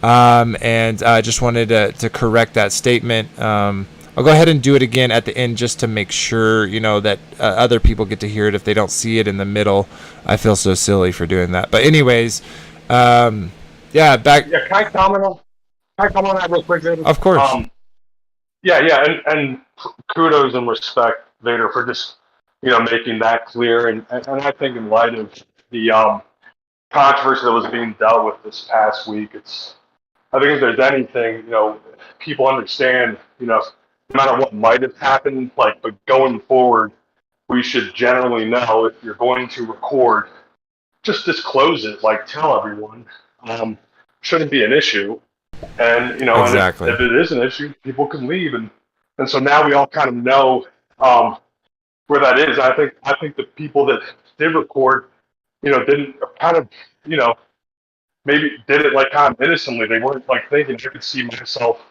And I just wanted to correct that statement. I'll go ahead and do it again at the end just to make sure, that other people get to hear it if they don't see it in the middle. I feel so silly for doing that. But anyways, back. Yeah, can I comment on that real quick, Vader? Of course. And kudos and respect, Vader, for just, making that clear. And I think in light of the controversy that was being dealt with this past week, I think if there's anything, people understand, no matter what might have happened, but going forward, we should generally know if you're going to record, just disclose it, tell everyone. Shouldn't be an issue. And, exactly. and if it is an issue, people can leave. And so now we all kind of know where that is. I think the people that did record, didn't kind of, maybe did it kind of innocently. They weren't thinking I could see myself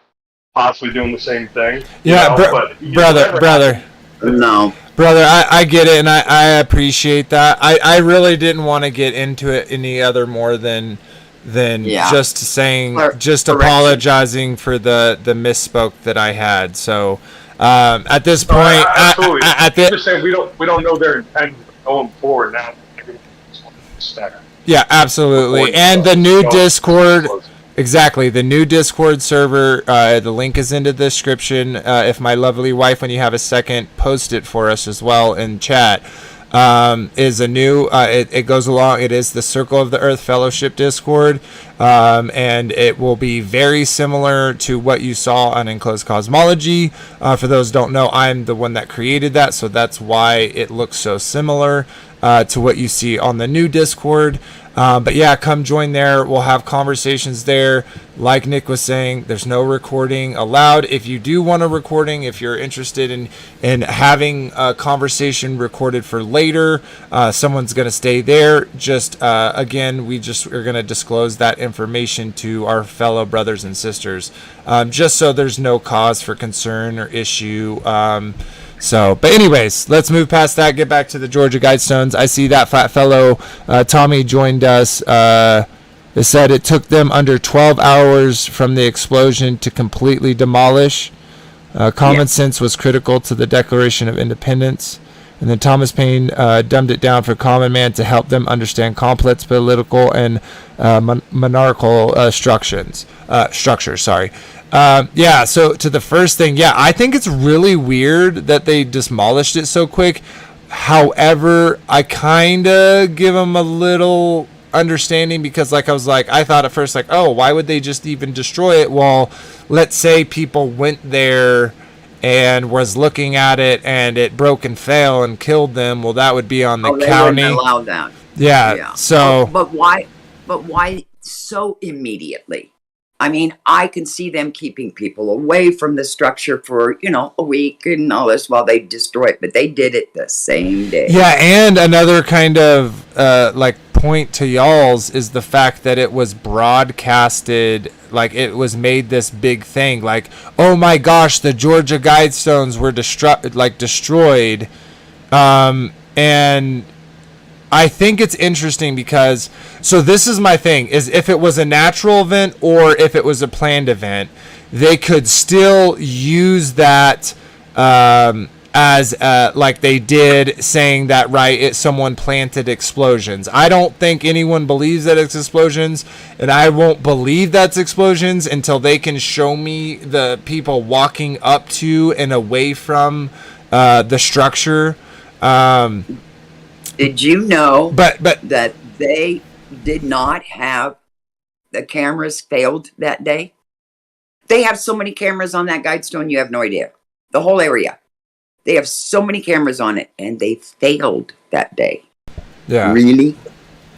possibly doing the same thing. Yeah, brother. No. Brother, I get it, and I appreciate that. I really didn't want to get into it any other more than just saying, apologizing for the misspoke that I had. So at this point, absolutely. Just saying we don't know their intent going forward now. Yeah, absolutely. And the new Discord. Exactly. The new Discord server, the link is in the description. If my lovely wife, when you have a second, post it for us as well in chat. Is a new, it goes along, it is the Circle of the Earth Fellowship Discord, and it will be very similar to what you saw on Enclosed Cosmology. For those who don't know, I'm the one that created that, so that's why it looks so similar to what you see on the new Discord. But yeah, come join there. We'll have conversations there. Like Nick was saying, there's no recording allowed. If you do want a recording, if you're interested in having a conversation recorded for later, someone's going to stay there. Just again, we just are going to disclose that information to our fellow brothers and sisters, just so there's no cause for concern or issue. But anyways, let's move past that. Get back to the Georgia Guidestones. I see that fat fellow Tommy joined us. It said it took them under 12 hours from the explosion to completely demolish. Common sense was critical to the Declaration of Independence. And then Thomas Paine dumbed it down for common man to help them understand complex political and monarchical structures. So to the first thing, I think it's really weird that they demolished it so quick. However, I kind of give them a little understanding, because I thought at first, oh, why would they just even destroy it? Well, let's say people went there and was looking at it and it broke and fell and killed them. Well, that would be on the county. They wouldn't allow that. Yeah. So, but why so immediately? I mean, I can see them keeping people away from the structure for, a week and all this while they destroy it, but they did it the same day. Yeah, and another kind of point to y'all's is the fact that it was broadcasted, it was made this big thing, oh my gosh, the Georgia Guidestones were destroyed, and I think it's interesting because, so this is my thing, is if it was a natural event or if it was a planned event, they could still use that as like they did, saying that, someone planted explosions. I don't think anyone believes that it's explosions, and I won't believe that's explosions until they can show me the people walking up to and away from the structure. Did you know but that they did not have the cameras failed that day? They have so many cameras on that Guidestone, you have no idea. The whole area. They have so many cameras on it, and they failed that day. Yeah. Really?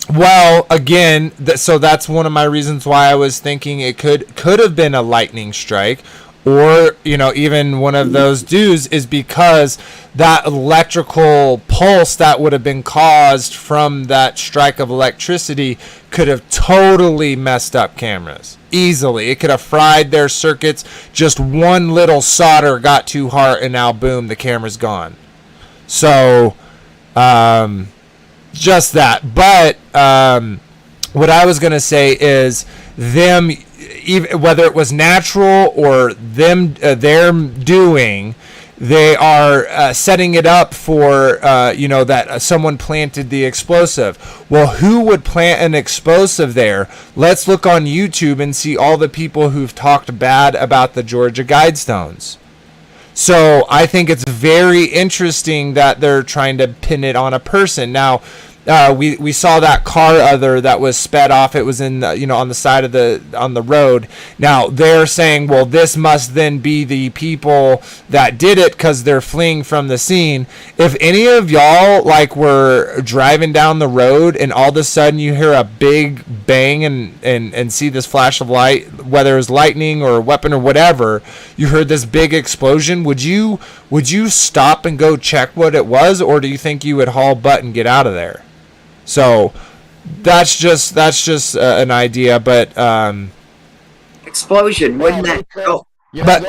Well, again, so that's one of my reasons why I was thinking it could have been a lightning strike, or, even one of those dudes, is because that electrical pulse that would have been caused from that strike of electricity could have totally messed up cameras. Easily. It could have fried their circuits. Just one little solder got too hard, and now, boom, the camera's gone. So, just that. But what I was going to say is them, even whether it was natural or them their doing, they are setting it up for that someone planted the explosive. Well, who would plant an explosive there? Let's look on YouTube and see all the people who've talked bad about the Georgia Guidestones. So I think it's very interesting that they're trying to pin it on a person. Now, we saw that car that was sped off. It was in the, on the side of on the road. Now they're saying, well, this must then be the people that did it because they're fleeing from the scene. If any of y'all were driving down the road and all of a sudden you hear a big bang and see this flash of light, whether it was lightning or a weapon or whatever, you heard this big explosion, would you stop and go check what it was, or do you think you would haul butt and get out of there? So that's just an idea, but explosion, wouldn't that go? Well,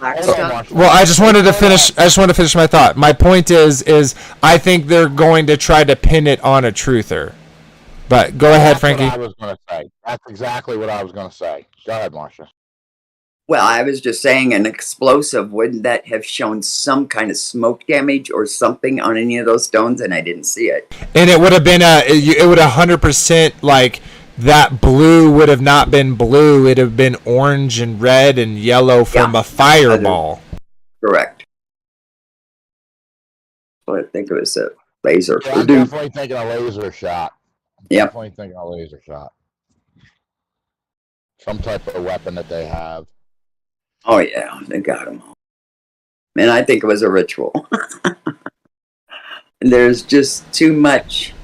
I just wanted to finish my thought. My point is I think they're going to try to pin it on a truther. But go ahead, Frankie. That's what I was going to say. That's exactly what I was going to say. Go ahead, Marsha. Well, I was just saying, an explosive, wouldn't that have shown some kind of smoke damage or something on any of those stones? And I didn't see it. And it would have been it would 100% that blue would have not been blue. It'd have been orange and red and yellow from a fireball. Correct. So I think it was a laser. Yeah, I'm definitely thinking a laser shot. Yeah. Definitely thinking a laser shot. Some type of weapon that they have. Oh, yeah, they got them all. And I think it was a ritual. There's just too much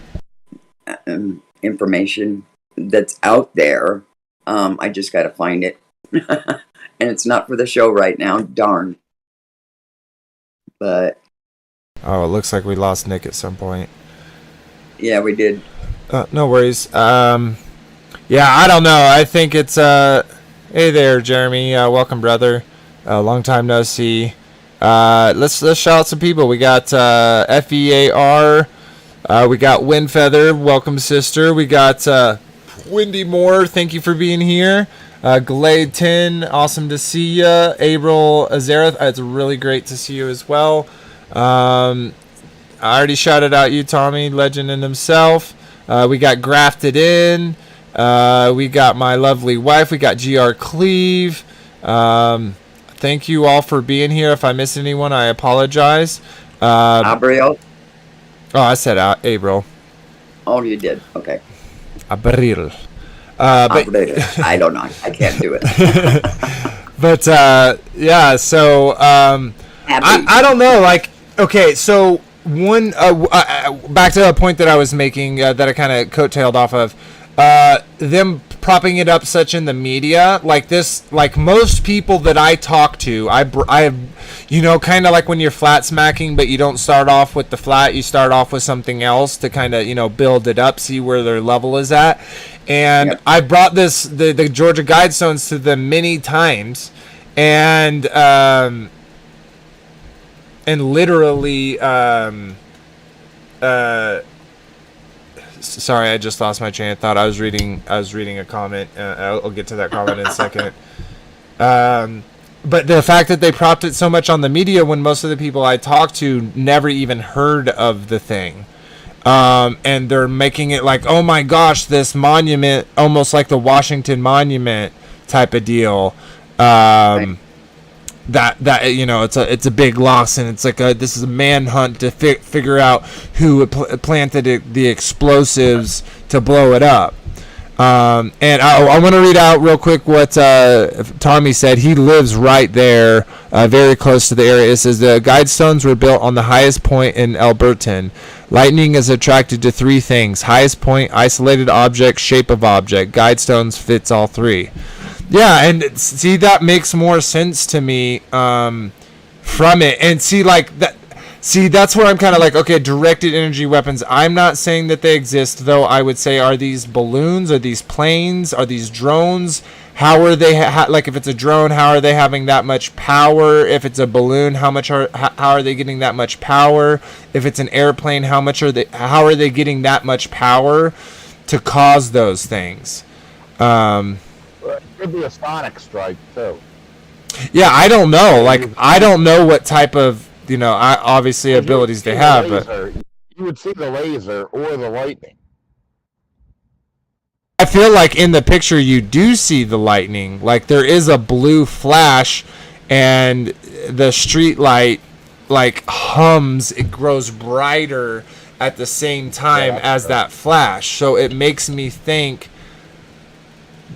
information that's out there. I just got to find it. And it's not for the show right now. Darn. But Oh, it looks like we lost Nick at some point. yeah, we did. No worries. Yeah, I don't know. I think it's hey there, Jeremy. Welcome, brother. Long time no see. Let's shout out some people. We got FEAR. We got Windfeather. Welcome, sister. We got Wendy Moore. Thank you for being here. Glade 10. Awesome to see you. April Azareth. It's really great to see you as well. I already shouted out you, Tommy, legend in himself. We got Grafted In. We got my lovely wife. We got GR Cleve. Thank you all for being here. If I miss anyone, I apologize. Abriel. Oh, I said April. Oh, you did. Okay. Abril. I don't know. I can't do it. But yeah, so I don't know. Like, okay, so one back to a point that I was making that I kind of coattailed off of. Them propping it up such in the media, like this, like most people that I talk to, I you know, kind of like when you're flat smacking, but you don't start off with the flat, you start off with something else to kind of, you know, build it up, see where their level is at. And yep. I brought the Georgia Guidestones to them many times, and literally, sorry, I just lost my train of thought. I was reading a comment. I'll get to that comment in a second. But the fact that they propped it so much on the media when most of the people I talked to never even heard of the thing. And they're making it like, oh my gosh, this monument, almost like the Washington Monument type of deal. Right. That you know, it's a big loss, and it's like this is a manhunt to figure out who planted the explosives to blow it up. And I want to read out real quick what Tommy said. He lives right there, very close to the area. It says the Guidestones were built on the highest point in Alberton. Lightning is attracted to three things: highest point, isolated object, shape of object. Guidestones fits all three. Yeah, and see, that makes more sense to me from it. And see, like that. See, that's where I'm kind of like, okay, directed energy weapons. I'm not saying that they exist, though. I would say, are these balloons? Are these planes? Are these drones? How are they? Like, if it's a drone, how are they having that much power? If it's a balloon, how are they getting that much power? If it's an airplane, how are they getting that much power to cause those things? It could be a sonic strike too. Yeah, I don't know. Like, I don't know what type of, you know, obviously abilities they have, but you would see the laser or the lightning. I feel like in the picture you do see the lightning. Like, there is a blue flash, and the street light like hums. It grows brighter at the same time as that flash. So it makes me think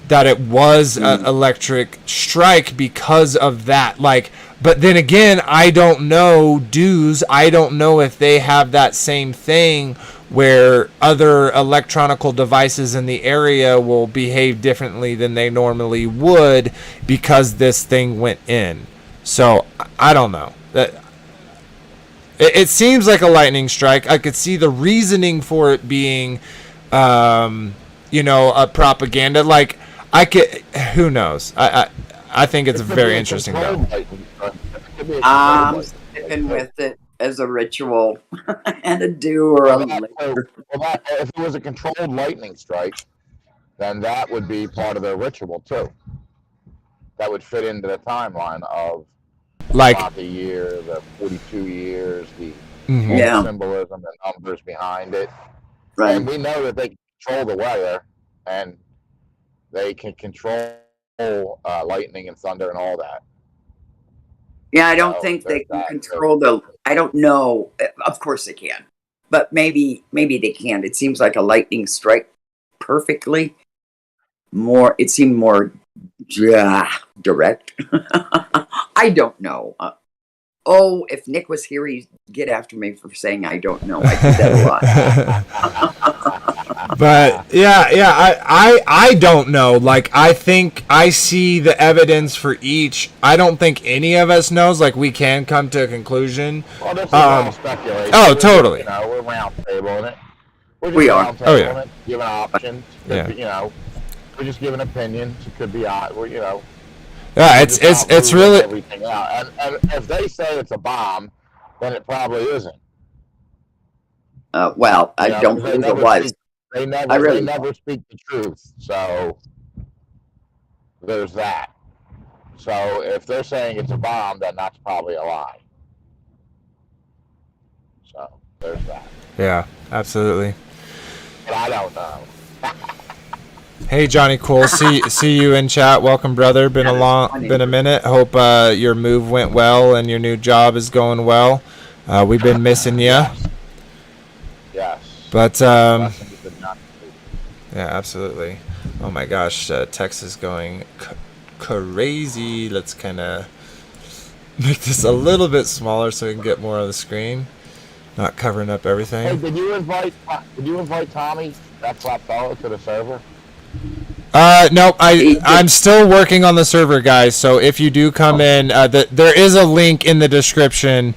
that it was an electric strike because of that. Like, but then again, I don't know I don't know if they have that same thing where other electronical devices in the area will behave differently than they normally would because this thing went in. So I don't know. It seems like a lightning strike. I could see the reasoning for it being, you know, a propaganda. Like, who knows? I think it's very interesting though. I'm sticking with it as a ritual and a do or a later. If it was a controlled lightning strike, then that would be part of their ritual too. That would fit into the timeline of like the year, the 42 years, the symbolism, the numbers behind it. Right. And we know that they can control the weather, and they can control lightning and thunder and all that. Yeah, I don't think they can control I don't know. Of course they can. But maybe they can. It seems like a lightning strike perfectly. It seemed more direct. I don't know. If Nick was here, he'd get after me for saying I don't know. I do that a lot. But I don't know. Like, I think I see the evidence for each. I don't think any of us knows. Like, we can come to a conclusion. Well, this is all speculation. Oh, totally. We're round tabling it. We're just We are. round tabling Oh, yeah. it, giving options. Yeah. Be, we're just giving opinions. It could be odd. We're, Yeah, we're it's just really. everything out. And if they say it's a bomb, then it probably isn't. Well, I don't believe it was. They really never speak the truth. So there's that. So if they're saying it's a bomb, then that's probably a lie. So there's that. Yeah, absolutely. But I don't know. Hey, Johnny Cool, see you in chat. Welcome, brother. Been a minute. Hope your move went well and your new job is going well. We've been missing you. Yes. But yeah, absolutely. Oh my gosh, text is going crazy. Let's kind of make this a little bit smaller so we can get more of the screen, not covering up everything. Hey, did you invite Tommy, that flat fellow, to the server? No, I'm still working on the server, guys. So if you do come in, there is a link in the description.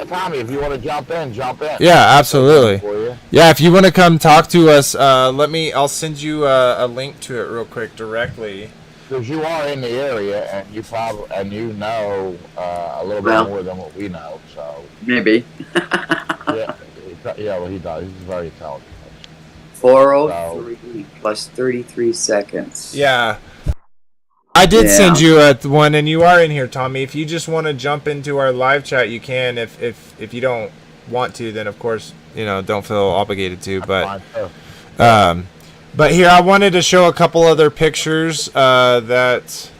Tommy, if you want to jump in, jump in. Yeah, absolutely. Yeah, if you want to come talk to us, I'll send you a link to it real quick directly. Because you are in the area and you know a little bit more than what we know, so Maybe. yeah, well, he does. He's very intelligent. 4:03 plus 33 seconds. Yeah. I did send you one, and you are in here, Tommy. If you just want to jump into our live chat, you can. If you don't want to, then of course, don't feel obligated to. But but here, I wanted to show a couple other pictures that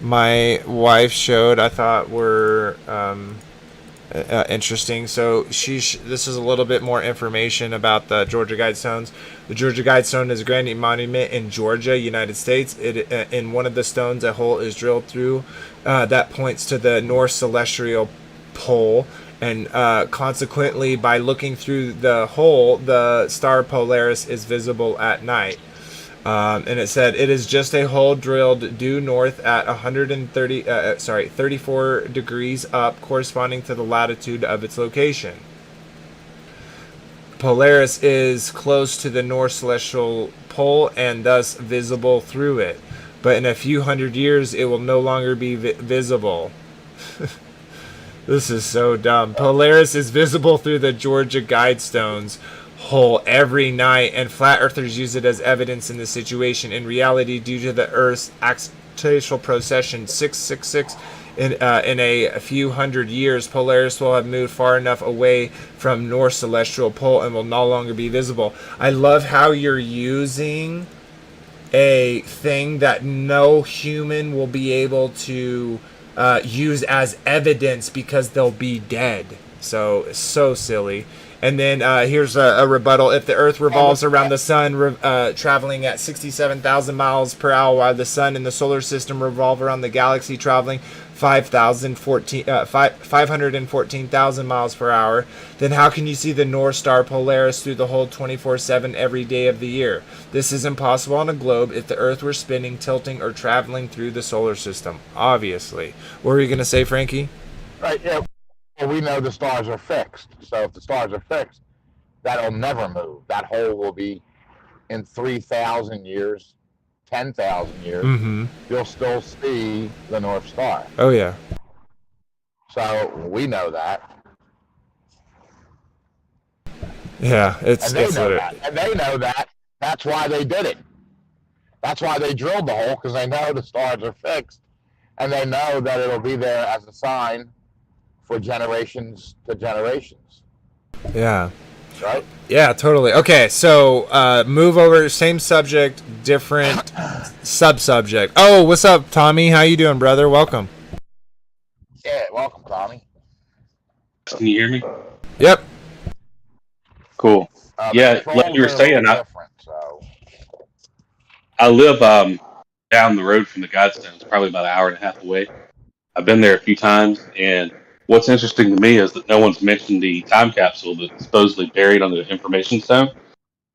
my wife showed. I thought were interesting. So this is a little bit more information about the Georgia Guidestones. The Georgia Guidestone is a granite monument in Georgia, United States. In one of the stones, a hole is drilled through that points to the North Celestial Pole, and consequently, by looking through the hole, the star Polaris is visible at night. And it said it is just a hole drilled due north at 34 degrees up, corresponding to the latitude of its location. Polaris is close to the North Celestial Pole and thus visible through it, but in a few hundred years it will no longer be visible. This is so dumb. Polaris is visible through the Georgia Guidestones hole every night, and flat earthers use it as evidence in this situation. In reality, due to the Earth's axial precession 666, in a few hundred years, Polaris will have moved far enough away from North Celestial Pole and will no longer be visible. I love how you're using a thing that no human will be able to use as evidence because they'll be dead. So silly. And then here's a rebuttal. If the Earth revolves around the Sun, traveling at 67,000 miles per hour, while the Sun and the solar system revolve around the galaxy, traveling 514,000 miles per hour, then how can you see the North Star Polaris through the hole 24/7 every day of the year? This is impossible on a globe if the Earth were spinning, tilting, or traveling through the solar system. Obviously. What were you going to say, Frankie? Right, yeah. Well, we know the stars are fixed. So if the stars are fixed, that'll never move. That hole will be in 3,000 years, 10,000 years. Mm-hmm. You'll still see the North Star. Oh, yeah. So we know that. Yeah, and they know that. That's why they did it. That's why they drilled the hole, because they know the stars are fixed. And they know that it'll be there as a sign for generations to generations. Yeah. Right? Yeah, totally. Okay, so move over, same subject, different sub-subject. Oh, what's up, Tommy? How you doing, brother? Welcome. Yeah, welcome, Tommy. Can you hear me? Yep. Cool. Yeah, like you were saying, I live down the road from the Guidestones, probably about an hour and a half away. I've been there a few times, and what's interesting to me is that no one's mentioned the time capsule that's supposedly buried under the information stone.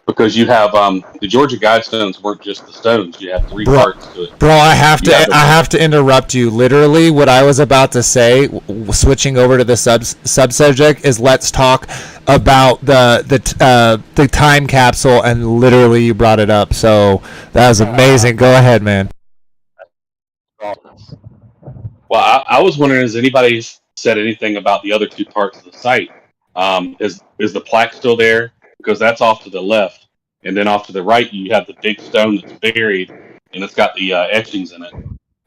because you have the Georgia Guidestones weren't just the stones. You have three Bro, parts to it. bro, I have You have to. I have to interrupt you. Literally, what I was about to say, switching over to the sub subject, is let's talk about the time capsule. And literally, you brought it up, so that was amazing. Go ahead, man. Well, I was wondering, has anybody said anything about the other two parts of the site? Is the plaque still there? Because that's off to the left, and then off to the right, you have the big stone that's buried, and it's got the etchings in it,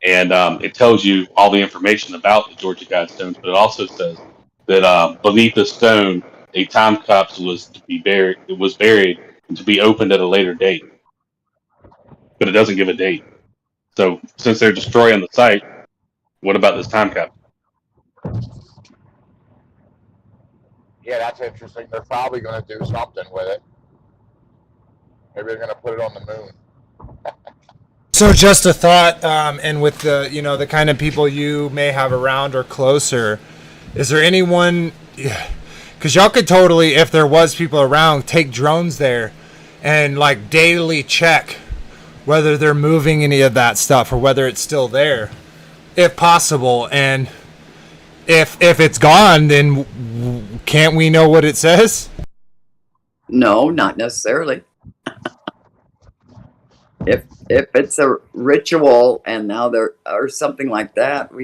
and it tells you all the information about the Georgia Guidestones. But it also says that beneath the stone, a time capsule was to be buried. It was buried and to be opened at a later date, but it doesn't give a date. So since they're destroying the site, what about this time capsule? Yeah, that's interesting. They're probably going to do something with it. Maybe they're going to put it on the moon. So just a thought, and with the the kind of people you may have around or closer, is there anyone? Because y'all could totally, if there was people around, take drones there, and like daily check whether they're moving any of that stuff or whether it's still there, if possible. And if it's gone, then can't we know what it says? No, not necessarily. if it's a ritual and now there or something like that, I'd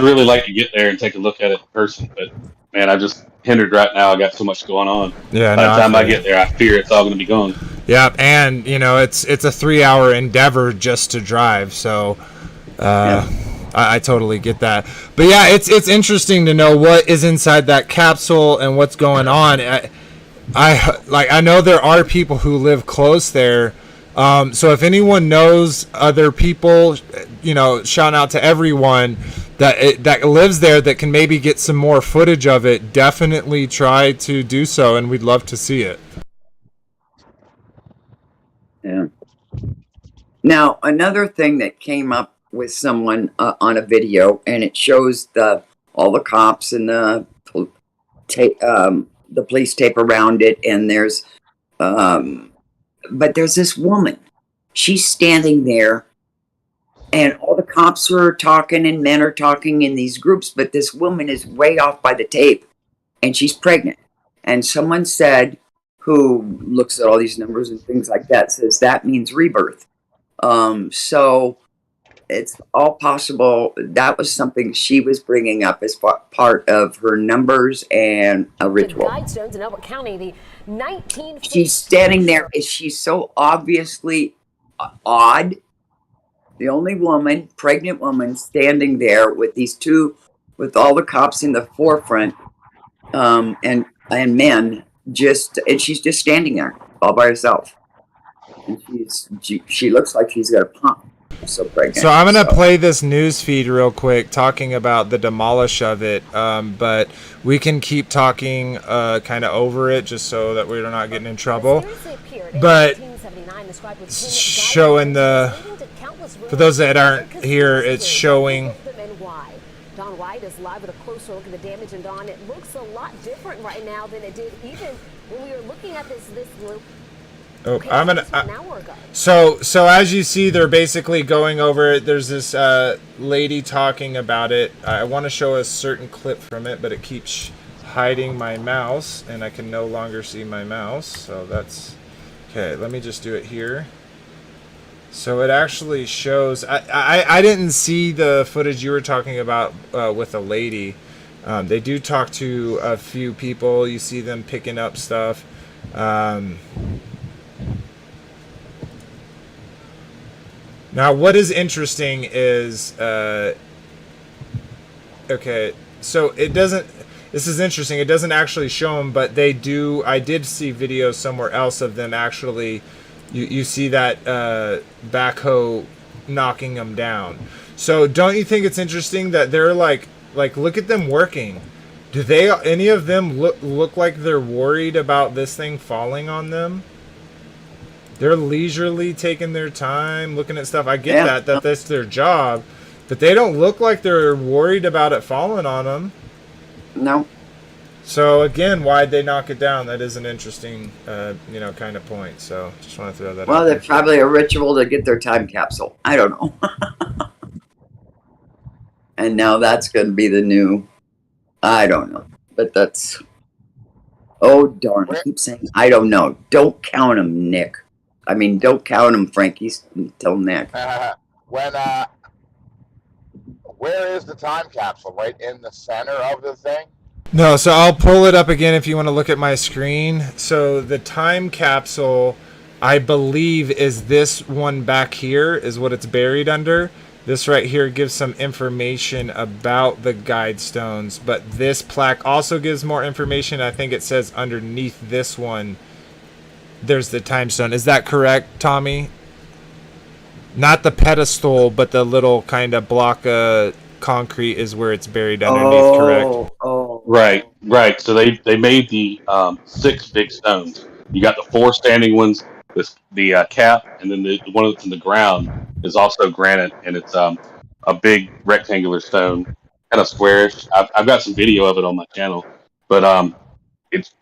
really like to get there and take a look at it in person, but man, I'm just hindered right now. I got so much going on. Yeah, By the time I get there, I fear it's all going to be gone. Yeah, and it's a 3-hour endeavor just to drive, so I totally get that. But yeah, it's interesting to know what is inside that capsule and what's going on. I know there are people who live close there. So if anyone knows other people, shout out to everyone that lives there that can maybe get some more footage of it. Definitely try to do so, and we'd love to see it. yeah. Now, another thing that came up with someone on a video, and it shows all the cops and the police tape around it, and there's but there's this woman. She's standing there, and all the cops are talking and men are talking in these groups, but this woman is way off by the tape, and she's pregnant. And someone said, who looks at all these numbers and things like that, says that means rebirth. So it's all possible. That was something she was bringing up as part of her numbers and a ritual. Guidestones in Elbert County, the 19... She's standing there. She's so obviously odd. The only woman, pregnant woman, standing there with these two, with all the cops in the forefront, and men, and she's just standing there all by herself. And she looks like she's got a pump. So pregnant. So I'm gonna play this news feed real quick, talking about the demolish of it. But we can keep talking kind of over it, just so that we're not getting in trouble. But showing for those that aren't here, it's showing. Don White is live with a closer look at the damage, and Don, it looks a lot different right now than it did even when we were looking at this loop. Oh, okay, so as you see, they're basically going over it. There's this lady talking about it. I want to show a certain clip from it, but it keeps hiding my mouse, and I can no longer see my mouse. So that's okay. Let me just do it here. So it actually shows. I didn't see the footage you were talking about with a lady. They do talk to a few people. You see them picking up stuff. Now, what is interesting is, okay, so it doesn't, this is interesting, it doesn't actually show them, but they do, I did see videos somewhere else of them actually, you see that backhoe knocking them down. So don't you think it's interesting that they're like look at them working. Do they, any of them look like they're worried about this thing falling on them? They're leisurely taking their time, looking at stuff. I get that that's their job, but they don't look like they're worried about it falling on them. No. So again, why'd they knock it down? That is an interesting, kind of point. So just want to throw that Well, out they're there. probably a ritual to get their time capsule. I don't know. And now that's going to be the new. I don't know, but that's. Oh darn! I keep saying I don't know. Don't count them, Nick. I mean, don't count them, Frankie. Tell Nick. When where is the time capsule? Right in the center of the thing? No, so I'll pull it up again if you want to look at my screen. So the time capsule, I believe, is this one back here is what it's buried under. This right here gives some information about the Guidestones, but this plaque also gives more information. I think it says underneath this one, there's the time stone. Is that correct, Tommy? Not the pedestal, but the little kind of block of concrete is where it's buried underneath, correct? Oh. Right. So they made the 6 big stones. You got the 4 standing ones, the cap, and then the one that's in the ground is also granite, and it's a big rectangular stone, kind of squarish. I've got some video of it on my channel, but it's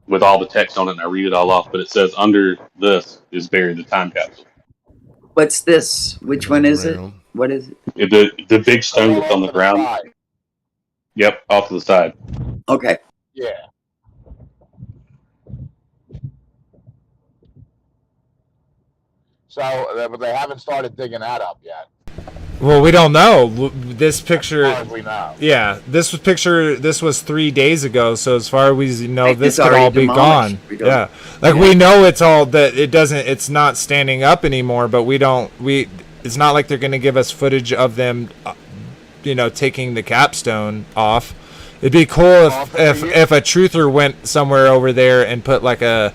with all the text on it, and I read it all off. But it says under this is buried the time capsule. What's this? Which one is it? What is it? The big stone that's on the ground. Yep, off to the side. Okay. Yeah. So, but they haven't started digging that up yet. Well, we don't know. This picture, As far as we know. yeah, this was 3 days ago. So as far as we know, Like, this it's could all already be demolished. gone. We don't- Yeah, like we know it's all that it doesn't. It's not standing up anymore. But we don't. It's not like they're going to give us footage of them, taking the capstone off. It'd be cool if a truther went somewhere over there and put like a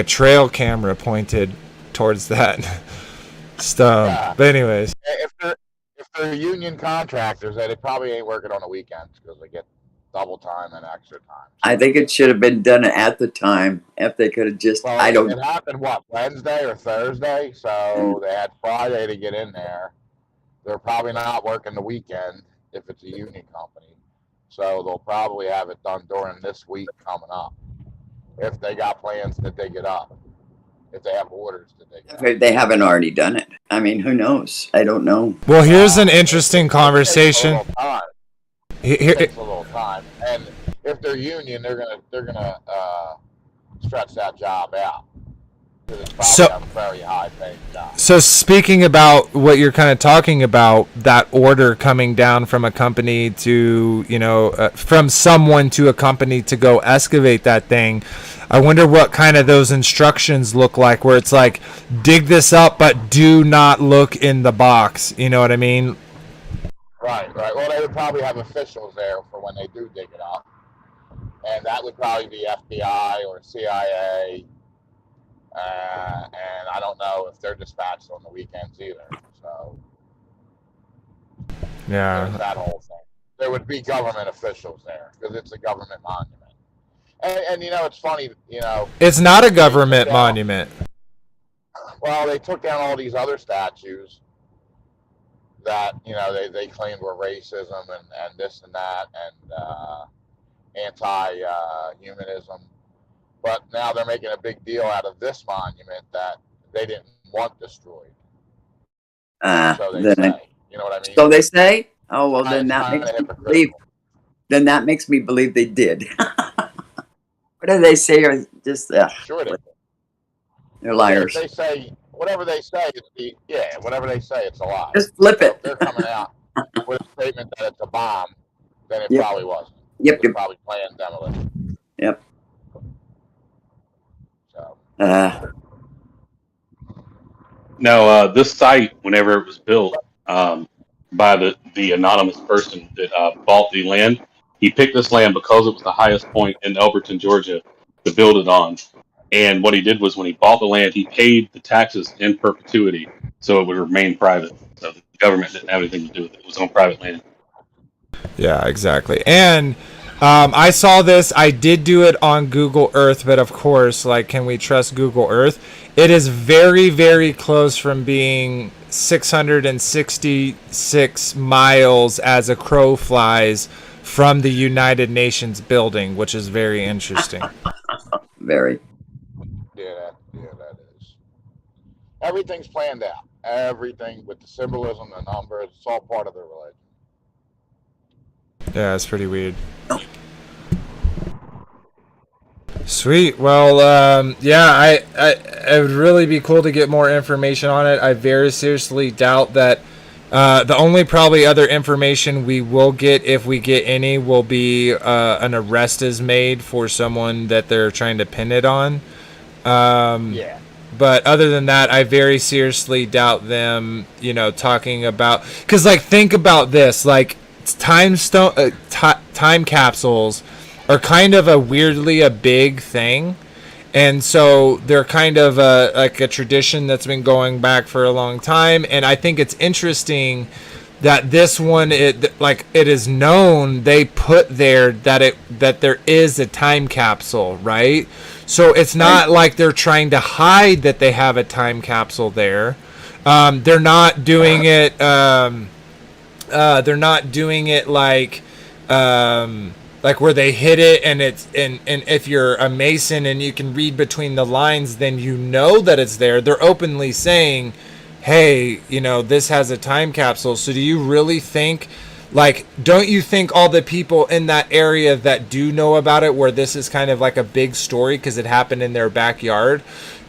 trail camera pointed towards that stone. Yeah. But anyways. If they're union contractors, they probably ain't working on the weekends because they get double time and extra time. I think it should have been done at the time. If they could have just, Well, I don't. It happened Wednesday or Thursday, so they had Friday to get in there. They're probably not working the weekend if it's a union company, so they'll probably have it done during this week coming up. If they got plans to dig it up, if they have orders to dig it up. If they haven't already done it. I mean, who knows? I don't know. Well, here's an interesting conversation. It takes a little time. Here, It takes a little time, and if they're union, they're gonna stretch that job out because it's probably a very high paying job. so speaking about what you're kind of talking about, that order coming down from a company to, from someone to a company to go excavate that thing. I wonder what kind of those instructions look like, where it's like, dig this up, but do not look in the box. You know what I mean? Right. Well, they would probably have officials there for when they do dig it up, and that would probably be FBI or CIA. And I don't know if they're dispatched on the weekends either. So Yeah. there's that whole thing. There would be government officials there because it's a government monument. And it's funny, It's not a government monument. well, they took down all these other statues that, they claimed were racism and this and that and anti-humanism. But now they're making a big deal out of this monument that they didn't want destroyed. So they say. You know what I mean? So they say? Oh, well, then that makes me believe. Then that makes me believe they did. What do they say? Or just Sure they did. they're liars. If they say whatever they say, whatever they say, it's a lie. Just flip So it. if they're coming out with a statement that it's a bomb, then it Yep. probably wasn't. Yep. It was probably planned demolition. Yep. So Now, this site, whenever it was built by the anonymous person that bought the land, he picked this land because it was the highest point in Elberton, Georgia, to build it on. And what he did was when he bought the land, he paid the taxes in perpetuity, so it would remain private. So the government didn't have anything to do with it. It was on private land. Yeah, exactly. And I saw this. I did do it on Google Earth, but of course, can we trust Google Earth? It is very, very close from being 666 miles as a crow flies from the United Nations building, which is very interesting. Very. Yeah, that is. Everything's planned out. Everything with the symbolism, the numbers, it's all part of their religion. Yeah, it's pretty weird. Sweet. Well, yeah, it would really be cool to get more information on it. I very seriously doubt that the only probably other information we will get, if we get any, will be an arrest is made for someone that they're trying to pin it on. Yeah. But other than that, I very seriously doubt them, talking about, because think about this, time capsules are kind of a big thing, and so they're kind of a tradition that's been going back for a long time. And I think it's interesting that this one, it is known, they put there that there is a time capsule, right? So it's not like they're trying to hide that they have a time capsule there. They're not doing it. They're not doing it like where they hit it and and if you're a Mason and you can read between the lines, then that it's there. They're openly saying, hey, this has a time capsule. So do you really think, don't you think all the people in that area that do know about it, where this is kind of like a big story because it happened in their backyard,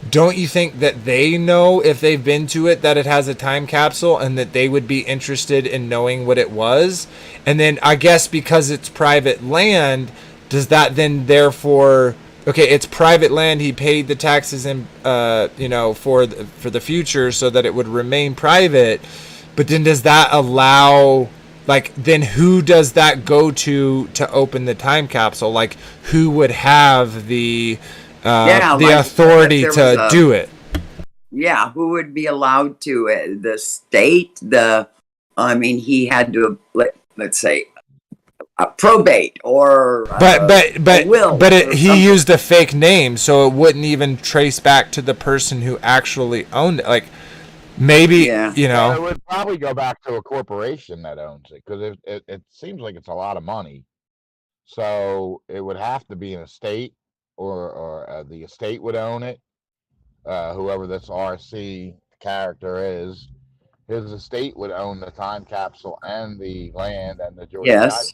don't you think that they know, if they've been to it, that it has a time capsule, and that they would be interested in knowing what it was? And then I guess because it's private land, does that then therefore, okay, it's private land, he paid the taxes in, for the future so that it would remain private, but then does that allow, then who does that go to open the time capsule? Who would have the authority to do it? Yeah, who would be allowed to? The state? He had to, let's say, probate or will. But he used a fake name, so it wouldn't even trace back to the person who actually owned it. Maybe, Well, it would probably go back to a corporation that owns it, because it seems like it's a lot of money. So it would have to be an estate, or the estate would own it. Whoever this RC character is, his estate would own the time capsule and the land and the Georgia Guidestones.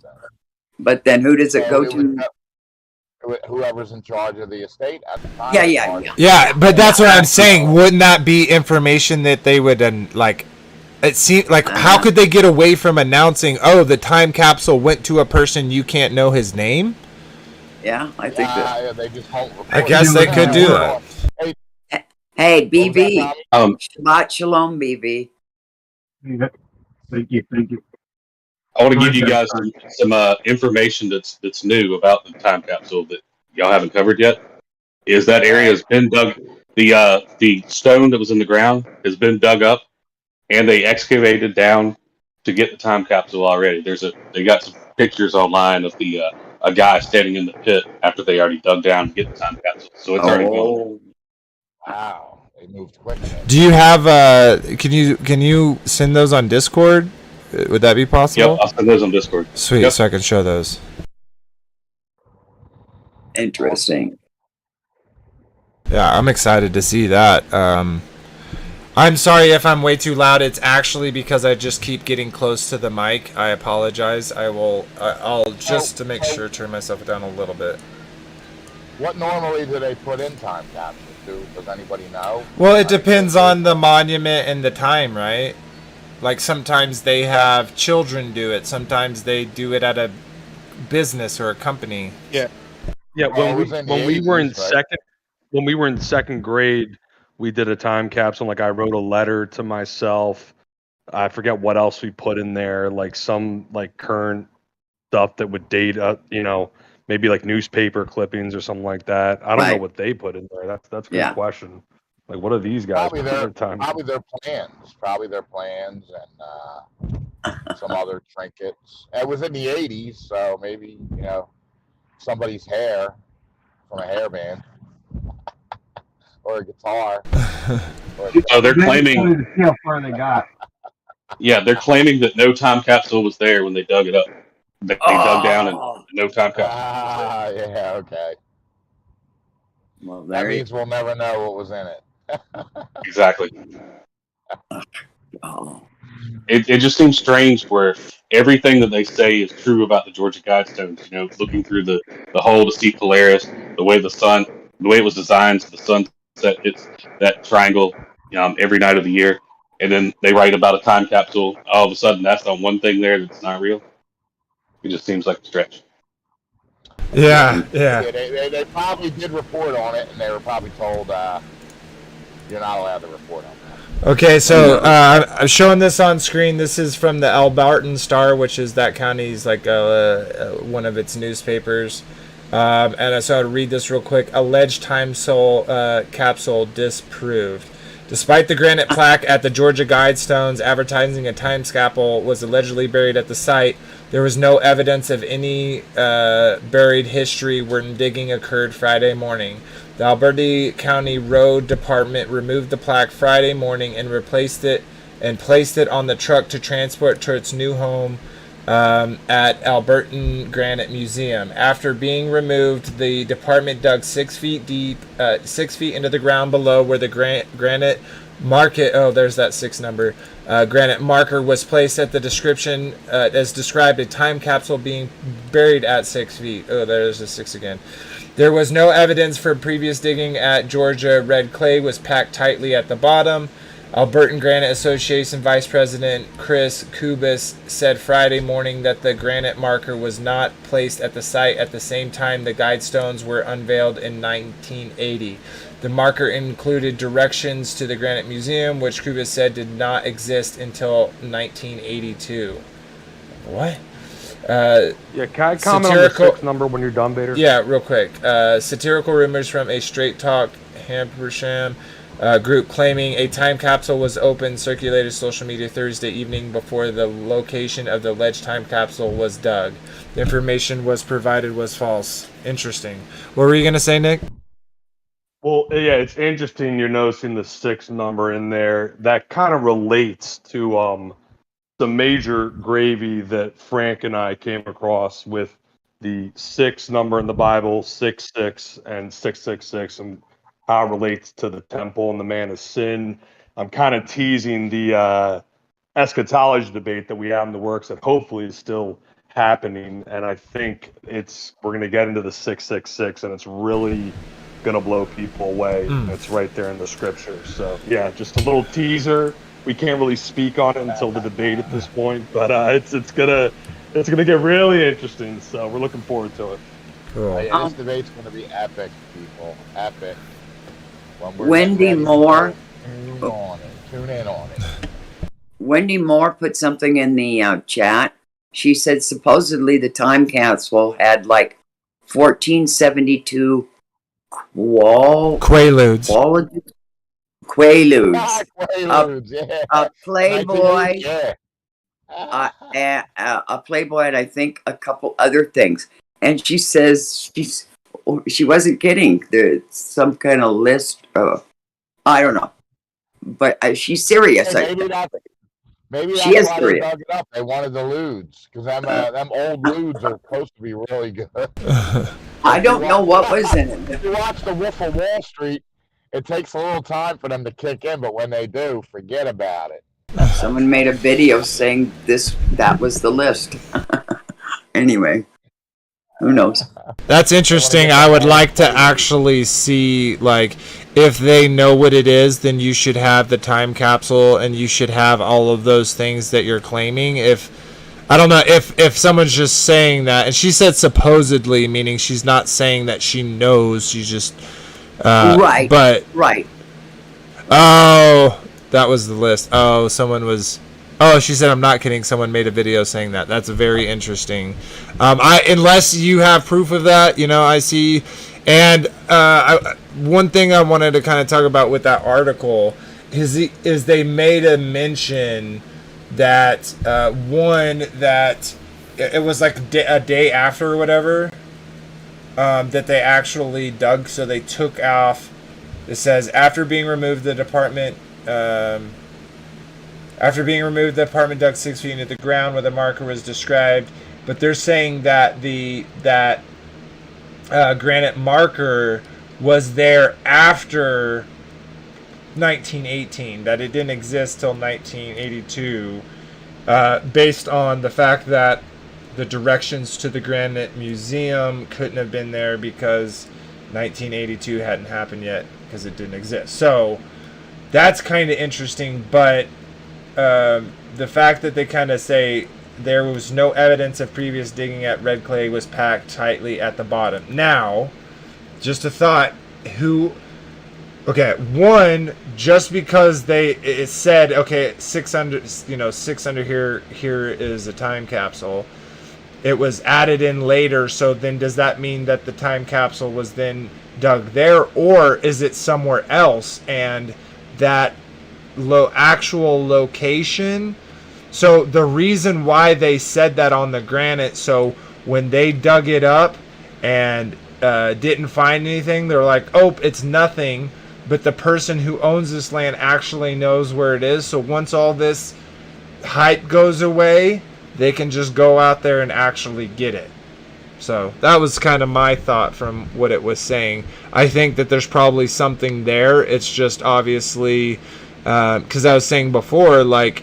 But then who does it go to? Whoever's in charge of the estate at the time. Yeah, but that's what I'm saying. Wouldn't that be information that they would it seems how could they get away from announcing, oh, the time capsule went to a person you can't know his name? Yeah, I think that. They just won't report. I guess they could do that. Hey, BB. Shabbat shalom, BB. Thank you. I want to give you guys some information that's new about the time capsule that y'all haven't covered yet. Is that area has been dug? The stone that was in the ground has been dug up, and they excavated down to get the time capsule already. They got some pictures online of a guy standing in the pit after they already dug down to get the time capsule. So it's already going. Wow, they moved quick. Do you have can you send those on Discord? Would that be possible? Yep, I'll send those on Discord. Sweet, yep. So I can show those. Interesting. Yeah, I'm excited to see that. I'm sorry if I'm way too loud. It's actually because I just keep getting close to the mic. I apologize. I'll just to make sure turn myself down a little bit. What normally do they put in time capsules? Does anybody know? Well, it depends on the monument and the time, right? Sometimes they have children do it. Sometimes they do it at a business or a company. Yeah. When we were in second grade, we did a time capsule. I wrote a letter to myself. I forget what else we put in there, some current stuff that would date maybe newspaper clippings or something like that. I don't know what they put in there. That's a good question. What are these guys? Probably their plans and some other trinkets. It was in the 80s, so maybe, somebody's hair from a hairband or a guitar. So they're claiming. See how far they got. Yeah, they're claiming that no time capsule was there when they dug it up. They dug down and Oh, no time capsule. Ah, yeah, okay. well, That there you means we'll never know what was in it. Exactly. go. It just seems strange where everything that they say is true about the Georgia Guidestones. You know, looking through the hole to see Polaris, the way the way it was designed, so the sun set hits that triangle every night of the year, and then they write about a time capsule. All of a sudden, that's the one thing there that's not real. It just seems like a stretch. Yeah, yeah. Yeah, they probably did report on it, and they were probably told you're not allowed to report on that. Okay, so I'm showing this on screen. This is from the Albertan Star, which is that county's like one of its newspapers. And so I'll read this real quick. Alleged time capsule disproved. Despite the granite plaque at the Georgia Guidestones advertising a time capsule was allegedly buried at the site, there was no evidence of any buried history when digging occurred Friday morning. The Alberta County Road Department removed the plaque Friday morning and placed it on the truck to transport to its new home at Albertan Granite Museum. After being removed, the department dug 6 feet deep, 6 feet into the ground below where the granite market. Oh, there's that 6 number. Granite marker was placed at the description as described, a time capsule being buried at 6 feet. Oh, there's the 6 again. There was no evidence for previous digging at Georgia. Red clay was packed tightly at the bottom. Albertan Granite Association Vice President Chris Kubis said Friday morning that the granite marker was not placed at the site at the same time the Guidestones were unveiled in 1980. The marker included directions to the Granite Museum, which Kubis said did not exist until 1982. What? Yeah, can I comment on the 6 number when you're done, Bader? Yeah, real quick. Satirical rumors from a Straight Talk Hampshire group claiming a time capsule was opened circulated social media Thursday evening before the location of the alleged time capsule was dug. The information was provided was false. Interesting. What were you going to say, Nick? Well, yeah, it's interesting you're noticing the 6 number in there. That kind of relates to the major gravy that Frank and I came across with the 6 number in the Bible, 666 and 666, and how it relates to the temple and the man of sin. I'm kind of teasing the eschatology debate that we have in the works that hopefully is still happening, and I think we're going to get into the 666, and it's really going to blow people away. It's right there in the scripture. So yeah, just a little teaser. We can't really speak on it until the debate at this point, but it's gonna get really interesting. So we're looking forward to it. Cool. Yeah, this debate's going to be epic, people. Epic. Wendy Moore. Tune in on it. Wendy Moore put something in the chat. She said supposedly the time capsule had like 1472 Quaaludes. Quaaludes, yeah. A Playboy, Yeah. a Playboy, and I think a couple other things. And she says she wasn't kidding. There's some kind of list. I don't know, but she's serious. Hey, maybe that's she is why serious. they dug it up. They wanted the lewds because them old lewds are supposed to be really good. I don't know what was in it. If you watch The Wolf of Wall Street, it takes a little time for them to kick in, but when they do, forget about it. Someone made a video saying that was the list. Anyway, who knows? That's interesting. I would like to actually see, like, if they know what it is, then you should have the time capsule and you should have all of those things that you're claiming. I don't know if someone's just saying that, and she said supposedly, meaning she's not saying that she knows, she's just right. But right. Oh, that was the list. Oh, she said, I'm not kidding. Someone made a video saying that. That's very interesting. Unless you have proof of that, I see. And one thing I wanted to kind of talk about with that article is they made a mention that that it was like a day after or whatever that they actually dug. So they took off. It says after being removed, the department dug 6 feet into the ground where the marker was described but they're saying that that granite marker was there after 1918, that it didn't exist till 1982, based on the fact that the directions to the Granite Museum couldn't have been there because 1982 hadn't happened yet because it didn't exist. So that's kind of interesting, but the fact that they kind of say there was no evidence of previous digging at red clay was packed tightly at the bottom. Now, just a thought, one, just because it said, okay, 600 here is a time capsule, it was added in later, so then does that mean that the time capsule was then dug there, or is it somewhere else, and that actual location? So the reason why they said that on the granite, so when they dug it up and didn't find anything, they're like, oh, it's nothing, but the person who owns this land actually knows where it is, so once all this hype goes away, they can just go out there and actually get it. So that was kind of my thought from what it was saying. I think that there's probably something there. It's just obviously, because I was saying before, like,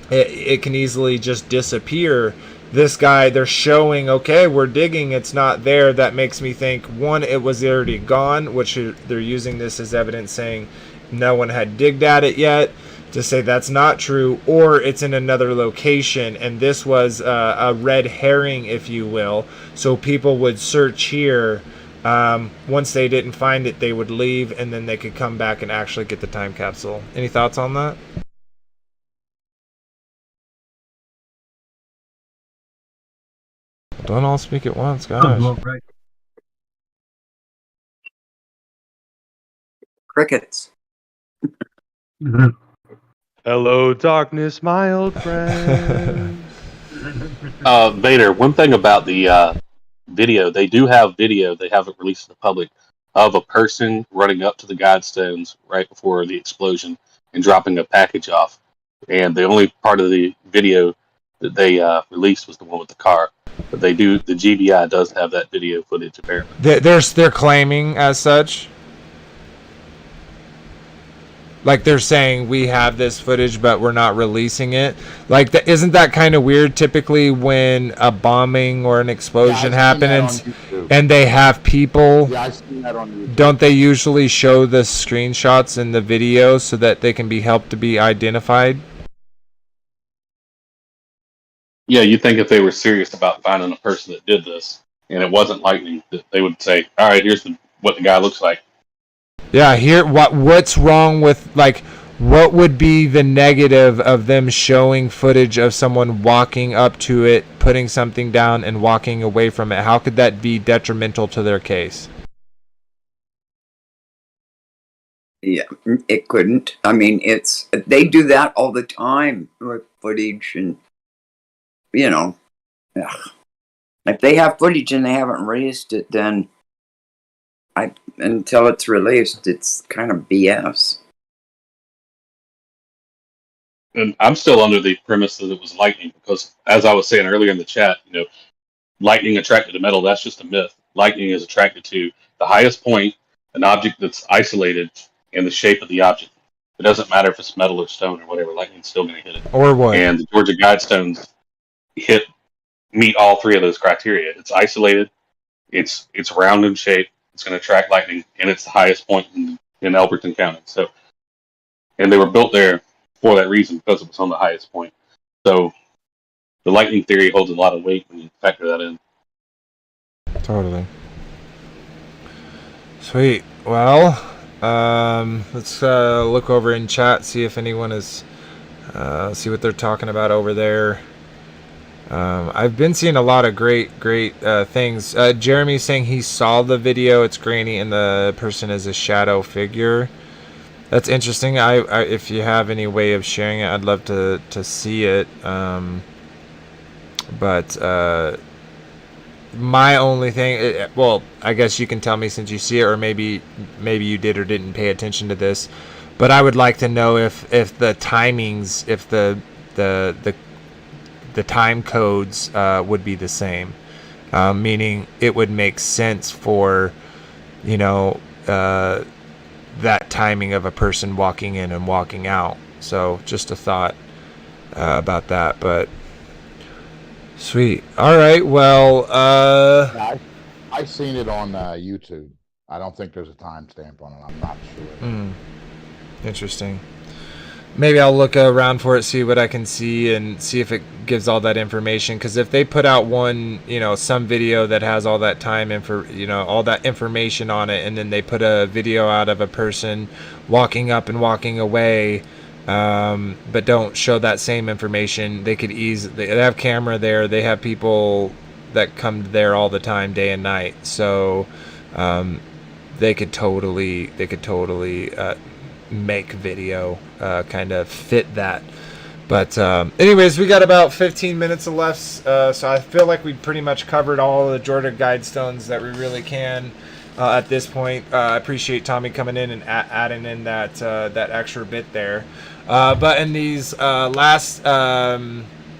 it can easily just disappear. This guy, they're showing, okay, we're digging, it's not there. That makes me think, one, it was already gone, which they're using this as evidence saying no one had digged at it yet, to say that's not true, or it's in another location, and this was a red herring, if you will. So people would search here. Once they didn't find it, they would leave, and then they could come back and actually get the time capsule. Any thoughts on that? Don't all speak at once, guys. Oh, right. Crickets. Mhm. Hello, darkness, my old friend. Vader, one thing about the video, they do have video, they haven't released to the public, of a person running up to the Guidestones right before the explosion and dropping a package off. And the only part of the video that they released was the one with the car. But the GBI does have that video footage apparently. They're claiming as such. Like, they're saying we have this footage, but we're not releasing it. Like, isn't that kind of weird? Typically, when a bombing or an explosion happens, and they have people, Yeah, I've seen that on YouTube. don't they usually show the screenshots in the video so that they can be helped to be identified? Yeah, you'd think if they were serious about finding a person that did this, and it wasn't lightning, that they would say, all right, here's what the guy looks like. Yeah, what's wrong with, like, what would be the negative of them showing footage of someone walking up to it, putting something down, and walking away from it? How could that be detrimental to their case? Yeah, it couldn't. I mean, they do that all the time with footage, and ugh. If they have footage and they haven't released it, then until it's released, it's kind of BS. And I'm still under the premise that it was lightning because, as I was saying earlier in the chat, lightning attracted to metal, that's just a myth. Lightning is attracted to the highest point, an object that's isolated, and the shape of the object. It doesn't matter if it's metal or stone or whatever, lightning's still going to hit it. Or what? And the Georgia Guidestones meet all three of those criteria. It's isolated, it's round in shape, it's going to attract lightning, and it's the highest point in Elberton County. So, and they were built there for that reason because it was on the highest point. So the lightning theory holds a lot of weight when you factor that in. Totally. Sweet. Well, let's look over in chat, see if anyone is, see what they're talking about over there. I've been seeing a lot of great things. Jeremy's saying he saw the video. It's grainy and the person is a shadow figure. That's interesting. If you have any way of sharing it, I'd love to see it. But my only thing, well, I guess you can tell me since you see it, or maybe you did or didn't pay attention to this. But I would like to know if the timings, if the the time codes would be the same, meaning it would make sense for, that timing of a person walking in and walking out. So just a thought about that, but sweet. All right. Well, I've seen it on YouTube. I don't think there's a timestamp on it. I'm not sure. Interesting. Maybe I'll look around for it, see what I can see, and see if it gives all that information. Because if they put out one, some video that has all that time all that information on it, and then they put a video out of a person walking up and walking away, but don't show that same information, they have camera there. They have people that come there all the time, day and night. So they could totally make video kind of fit that. But anyways, we got about 15 minutes left, so I feel like we pretty much covered all the Georgia Guidestones that we really can at this point. I appreciate Tommy coming in and adding in that extra bit there. But in these last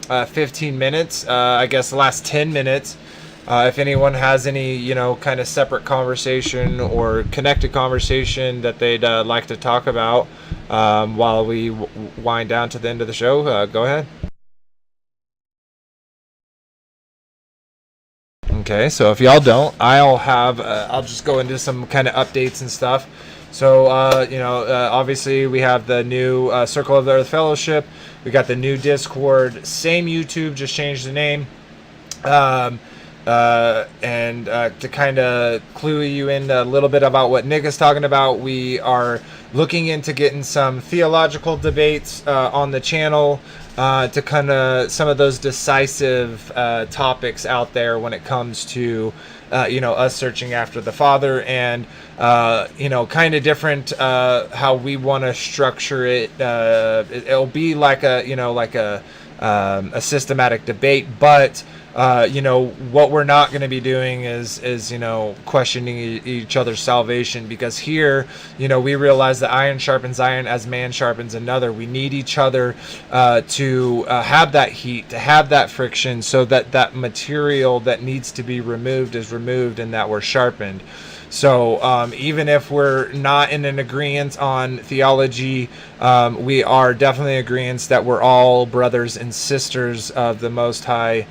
15 minutes, I guess the last 10 minutes, if anyone has any, kind of separate conversation or connected conversation that they'd like to talk about while we wind down to the end of the show, go ahead. Okay, so if y'all don't, I'll just go into some kind of updates and stuff. So, obviously we have the new Circle of the Earth Fellowship. We got the new Discord, same YouTube, just changed the name. And to kind of clue you in a little bit about what Nick is talking about, we are looking into getting some theological debates on the channel to kind of some of those decisive topics out there when it comes to us searching after the Father, and kind of different how we want to structure it. It'll be like a systematic debate, but what we're not going to be doing is questioning each other's salvation, because here, we realize that iron sharpens iron as man sharpens another. We need each other to have that heat, to have that friction, so that that material that needs to be removed is removed and that we're sharpened. So even if we're not in an agreement on theology, we are definitely in agreement that we're all brothers and sisters of the Most High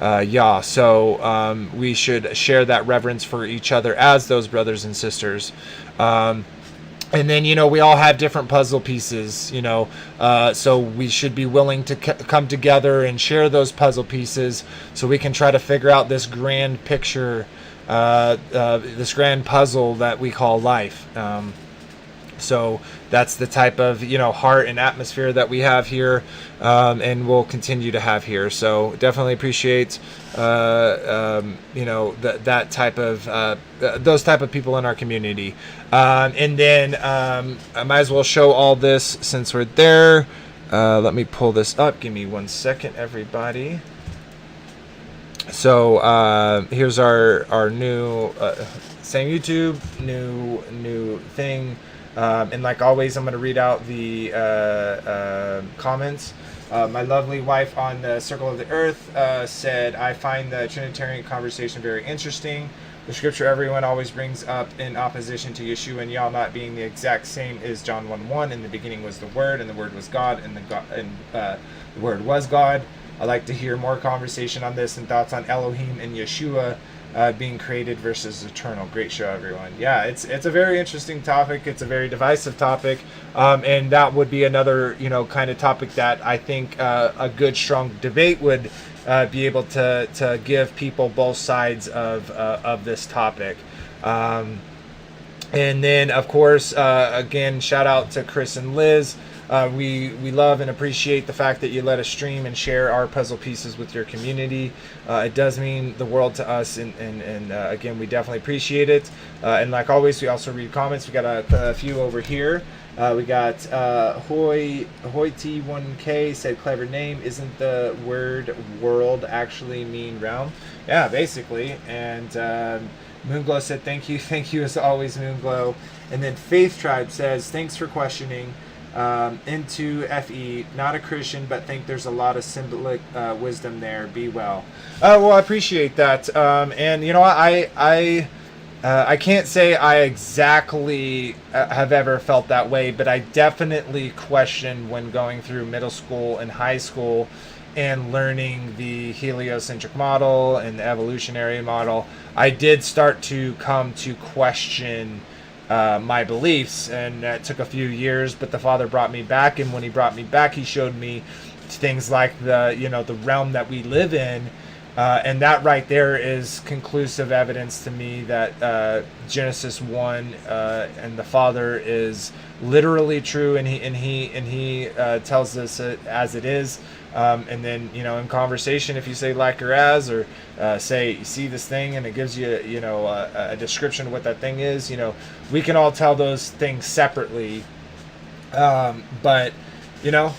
Yah. So we should share that reverence for each other as those brothers and sisters. And then, we all have different puzzle pieces, so we should be willing to come together and share those puzzle pieces so we can try to figure out this grand picture, this grand puzzle that we call life. So that's the type of, heart and atmosphere that we have here, and we'll continue to have here. So definitely appreciate, that type of, those type of people in our community. And then I might as well show all this since we're there. Let me pull this up. Give me 1 second, everybody. So here's our new, same YouTube, new thing. And like always, I'm going to read out the comments. My lovely wife on the Circle of the Earth said, I find the Trinitarian conversation very interesting. The scripture everyone always brings up in opposition to Yeshua and Yah not being the exact same is John 1:1. In the beginning was the Word, and the Word was God, and the Word was God. I'd like to hear more conversation on this and thoughts on Elohim and Yeshua being created versus eternal. Great show, everyone. Yeah, it's a very interesting topic. It's a very divisive topic, and that would be another kind of topic that I think a good strong debate would be able to give people both sides of this topic. And then of course again, shout out to Chris and Liz. We love and appreciate the fact that you let us stream and share our puzzle pieces with your community. It does mean the world to us, and again, we definitely appreciate it. And like always, we also read comments. We got a few over here. We got Hoity1K said, clever name. Isn't the word world actually mean realm? Yeah, basically. And Moonglow said, thank you as always, Moonglow. And then Faith Tribe says, thanks for questioning. into FE, not a Christian, but think there's a lot of symbolic wisdom there. Be well. Well, I appreciate that. And you know, I can't say I exactly have ever felt that way, but I definitely questioned when going through middle school and high school and learning the heliocentric model and the evolutionary model. I did start to come to question my beliefs, and it took a few years, but the Father brought me back, and when he brought me back, he showed me things like the realm that we live in. And that right there is conclusive evidence to me that Genesis 1 and the Father is literally true, and he tells us it as it is. And then in conversation, if you say like or as, or say you see this thing and it gives you a description of what that thing is, we can all tell those things separately. But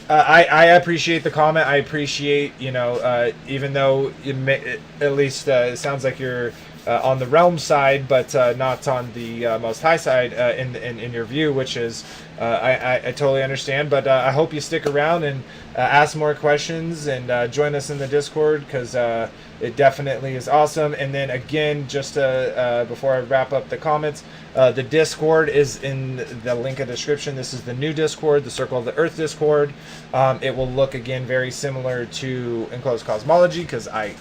I appreciate the comment. I appreciate, even though at least it sounds like you're on the realm side, but not on the most high side in your view, which is I totally understand. But I hope you stick around and ask more questions and join us in the Discord, because it definitely is awesome. And then again, just before I wrap up the comments, the Discord is in the link in the description. This is the new Discord, the Circle of the Earth Discord. It will look again very similar to Enclosed Cosmology, because I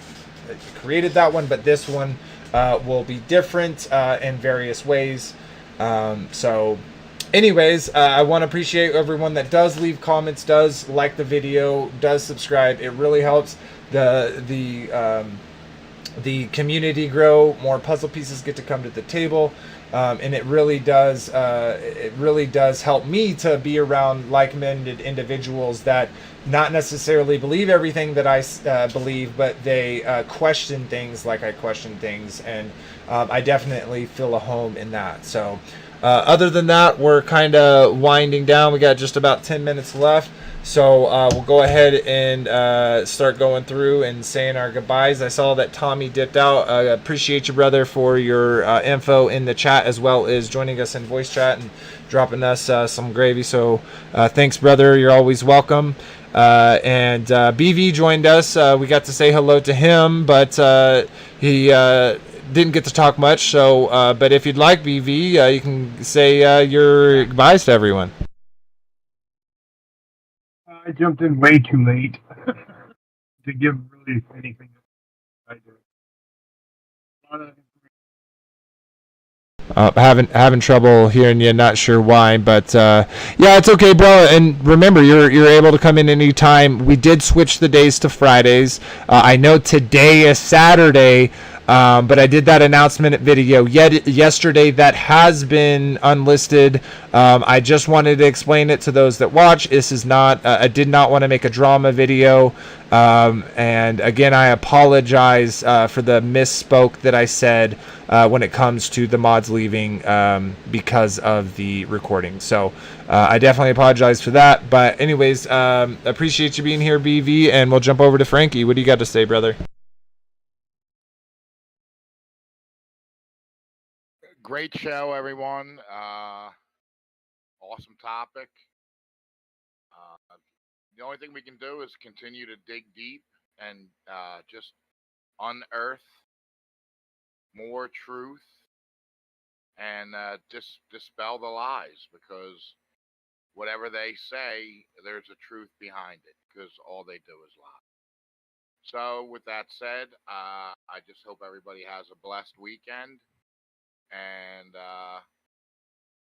created that one, but this one will be different in various ways. So anyways, I want to appreciate everyone that does leave comments, does like the video, does subscribe. It really helps the community grow. More puzzle pieces get to come to the table. And it really does help me to be around like-minded individuals that not necessarily believe everything that I believe, but they question things like I question things, and I definitely feel a home in that. So other than that, we're kind of winding down. We got just about 10 minutes left. So we'll go ahead and start going through and saying our goodbyes. I saw that Tommy dipped out. I appreciate you, brother, for your info in the chat, as well as joining us in voice chat and dropping us some gravy. So thanks, brother. You're always welcome. And BV joined us. We got to say hello to him, but he didn't get to talk much. So, but if you'd like, BV, you can say your goodbyes to everyone. I jumped in way too late to give really anything I do. A lot of Having trouble hearing you. Not sure why, but yeah, it's okay, bro. And remember, you're able to come in anytime. We did switch the days to Fridays. I know today is Saturday, but I did that announcement video yesterday that has been unlisted. I just wanted to explain it to those that watch. This is not. I did not want to make a drama video. And again, I apologize for the misspoke that I said when it comes to the mods leaving because of the recording. So I definitely apologize for that. But anyways, appreciate you being here, BV, and we'll jump over to Frankie. What do you got to say, brother? Great show, everyone. Awesome topic. The only thing we can do is continue to dig deep and just unearth more truth and just dispel the lies, because whatever they say, there's a truth behind it, because all they do is lie. So with that said, I just hope everybody has a blessed weekend, and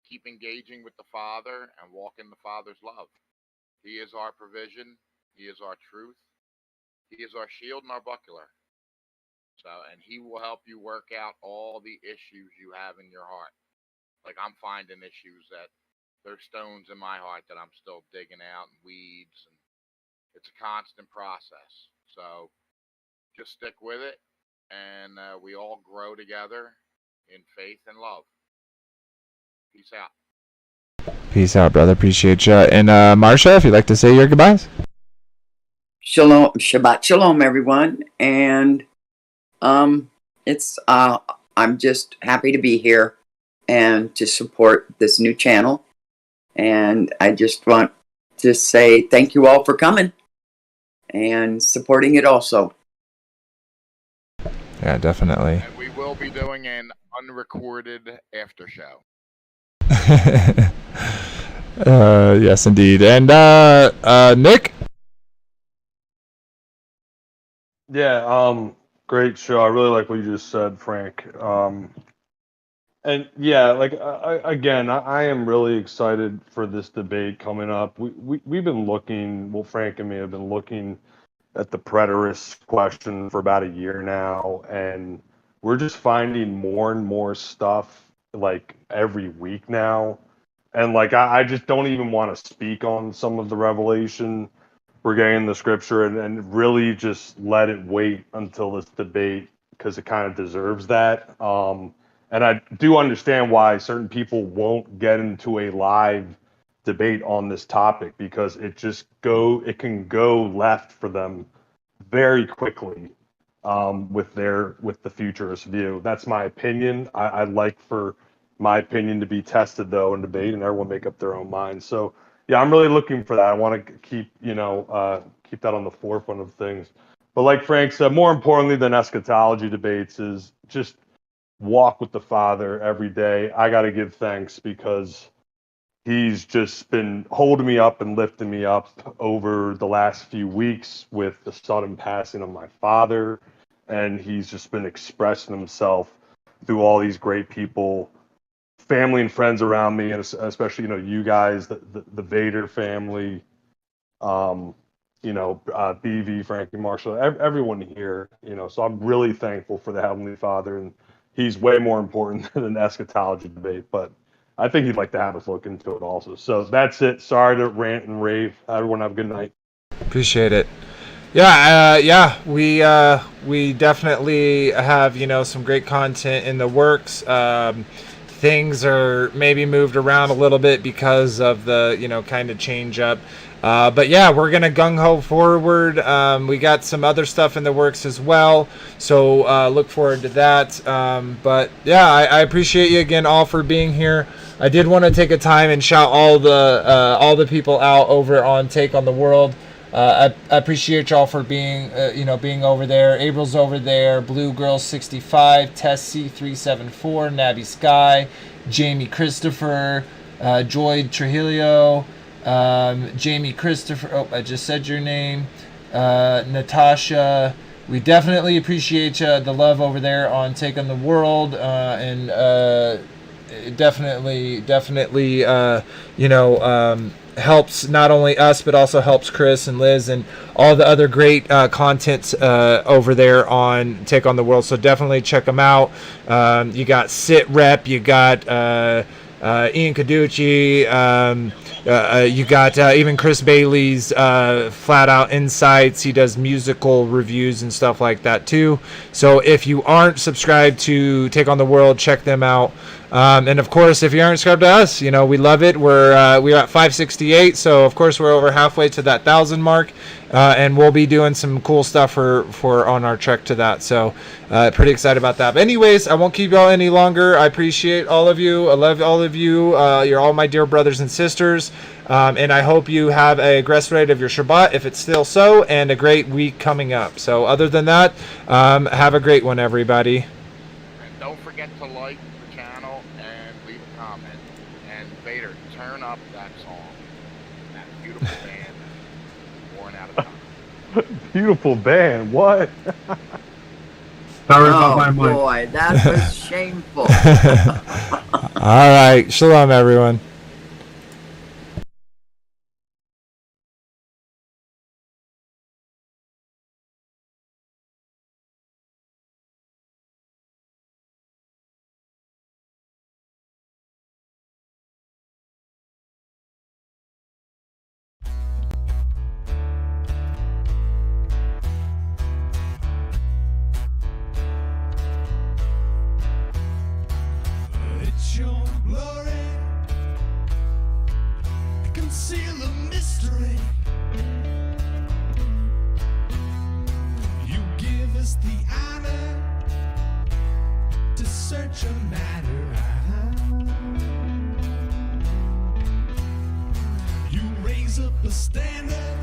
keep engaging with the Father and walk in the Father's love. He is our provision. He is our truth. He is our shield and our buckler. So, and he will help you work out all the issues you have in your heart. Like, I'm finding issues that there's stones in my heart that I'm still digging out, and weeds, and it's a constant process. So just stick with it, and we all grow together in faith and love. Peace out. Peace out, brother. Appreciate you. And Marsha, if you'd like to say your goodbyes. Shalom, Shabbat Shalom, everyone. And it's I'm just happy to be here and to support this new channel. And I just want to say thank you all for coming and supporting it also. Yeah, definitely. And we will be doing an unrecorded after show. Yes, indeed. And Nick? Yeah, great show. I really like what you just said, Frank. And yeah, like again, I am really excited for this debate coming up. We've been looking, well, Frank and me have been looking at the preterist question for about a year now, and we're just finding more and more stuff like every week now. And like I just don't even want to speak on some of the revelation we're getting in the scripture, and really just let it wait until this debate because it kind of deserves that. And I do understand why certain people won't get into a live debate on this topic because it can go left for them very quickly with the futurist view. That's my opinion. I'd like for my opinion to be tested though in debate, and everyone make up their own mind. So yeah, I'm really looking for that. I want to keep keep that on the forefront of things. But like Frank said, more importantly than eschatology debates is just walk with the Father every day. I got to give thanks because he's just been holding me up and lifting me up over the last few weeks with the sudden passing of my father. And he's just been expressing himself through all these great people, family and friends around me, and especially, you guys, the Vader family, BV, Frankie Marshall, everyone here, so I'm really thankful for the Heavenly Father, and he's way more important than an eschatology debate, but I think he'd like to have us look into it also. So that's it. Sorry to rant and rave. Everyone have a good night. Appreciate it. Yeah, we definitely have some great content in the works. Things are maybe moved around a little bit because of the kind of change up. But yeah, we're gonna gung ho forward. We got some other stuff in the works as well, so look forward to that. But yeah, I appreciate you again all for being here. I did want to take a time and shout all the people out over on Take on the World. I appreciate y'all for being over there. April's over there. Blue Girl 65, Tess C374, Nabby Sky, Jamie Christopher, Joy Trujillo, Jamie Christopher. Oh, I just said your name. Natasha. We definitely appreciate the love over there on Take on the World, and definitely, helps not only us but also helps Chris and Liz and all the other great content over there on Take on the World. So definitely check them out. You got Sit Rep, you got Ian Caducci, you got even Chris Bailey's Flat Out Insights. He does musical reviews and stuff like that too. So if you aren't subscribed to Take on the World, check them out. And of course, if you aren't subscribed to us, we love it. We're at 568, so of course we're over halfway to that 1,000 mark, and we'll be doing some cool stuff for on our trek to that. So pretty excited about that. But anyways, I won't keep y'all any longer. I appreciate all of you. I love all of you. You're all my dear brothers and sisters, and I hope you have a great rest of your Shabbat, if it's still so, and a great week coming up. So other than that, have a great one, everybody. And don't forget to like the channel and leave a comment. And Vader, turn up that song. That beautiful band, Worn Out of Time. Beautiful band. What? Sorry about my Oh mic. boy, that was shameful. All right, shalom, everyone. It's your glory raise up a standard.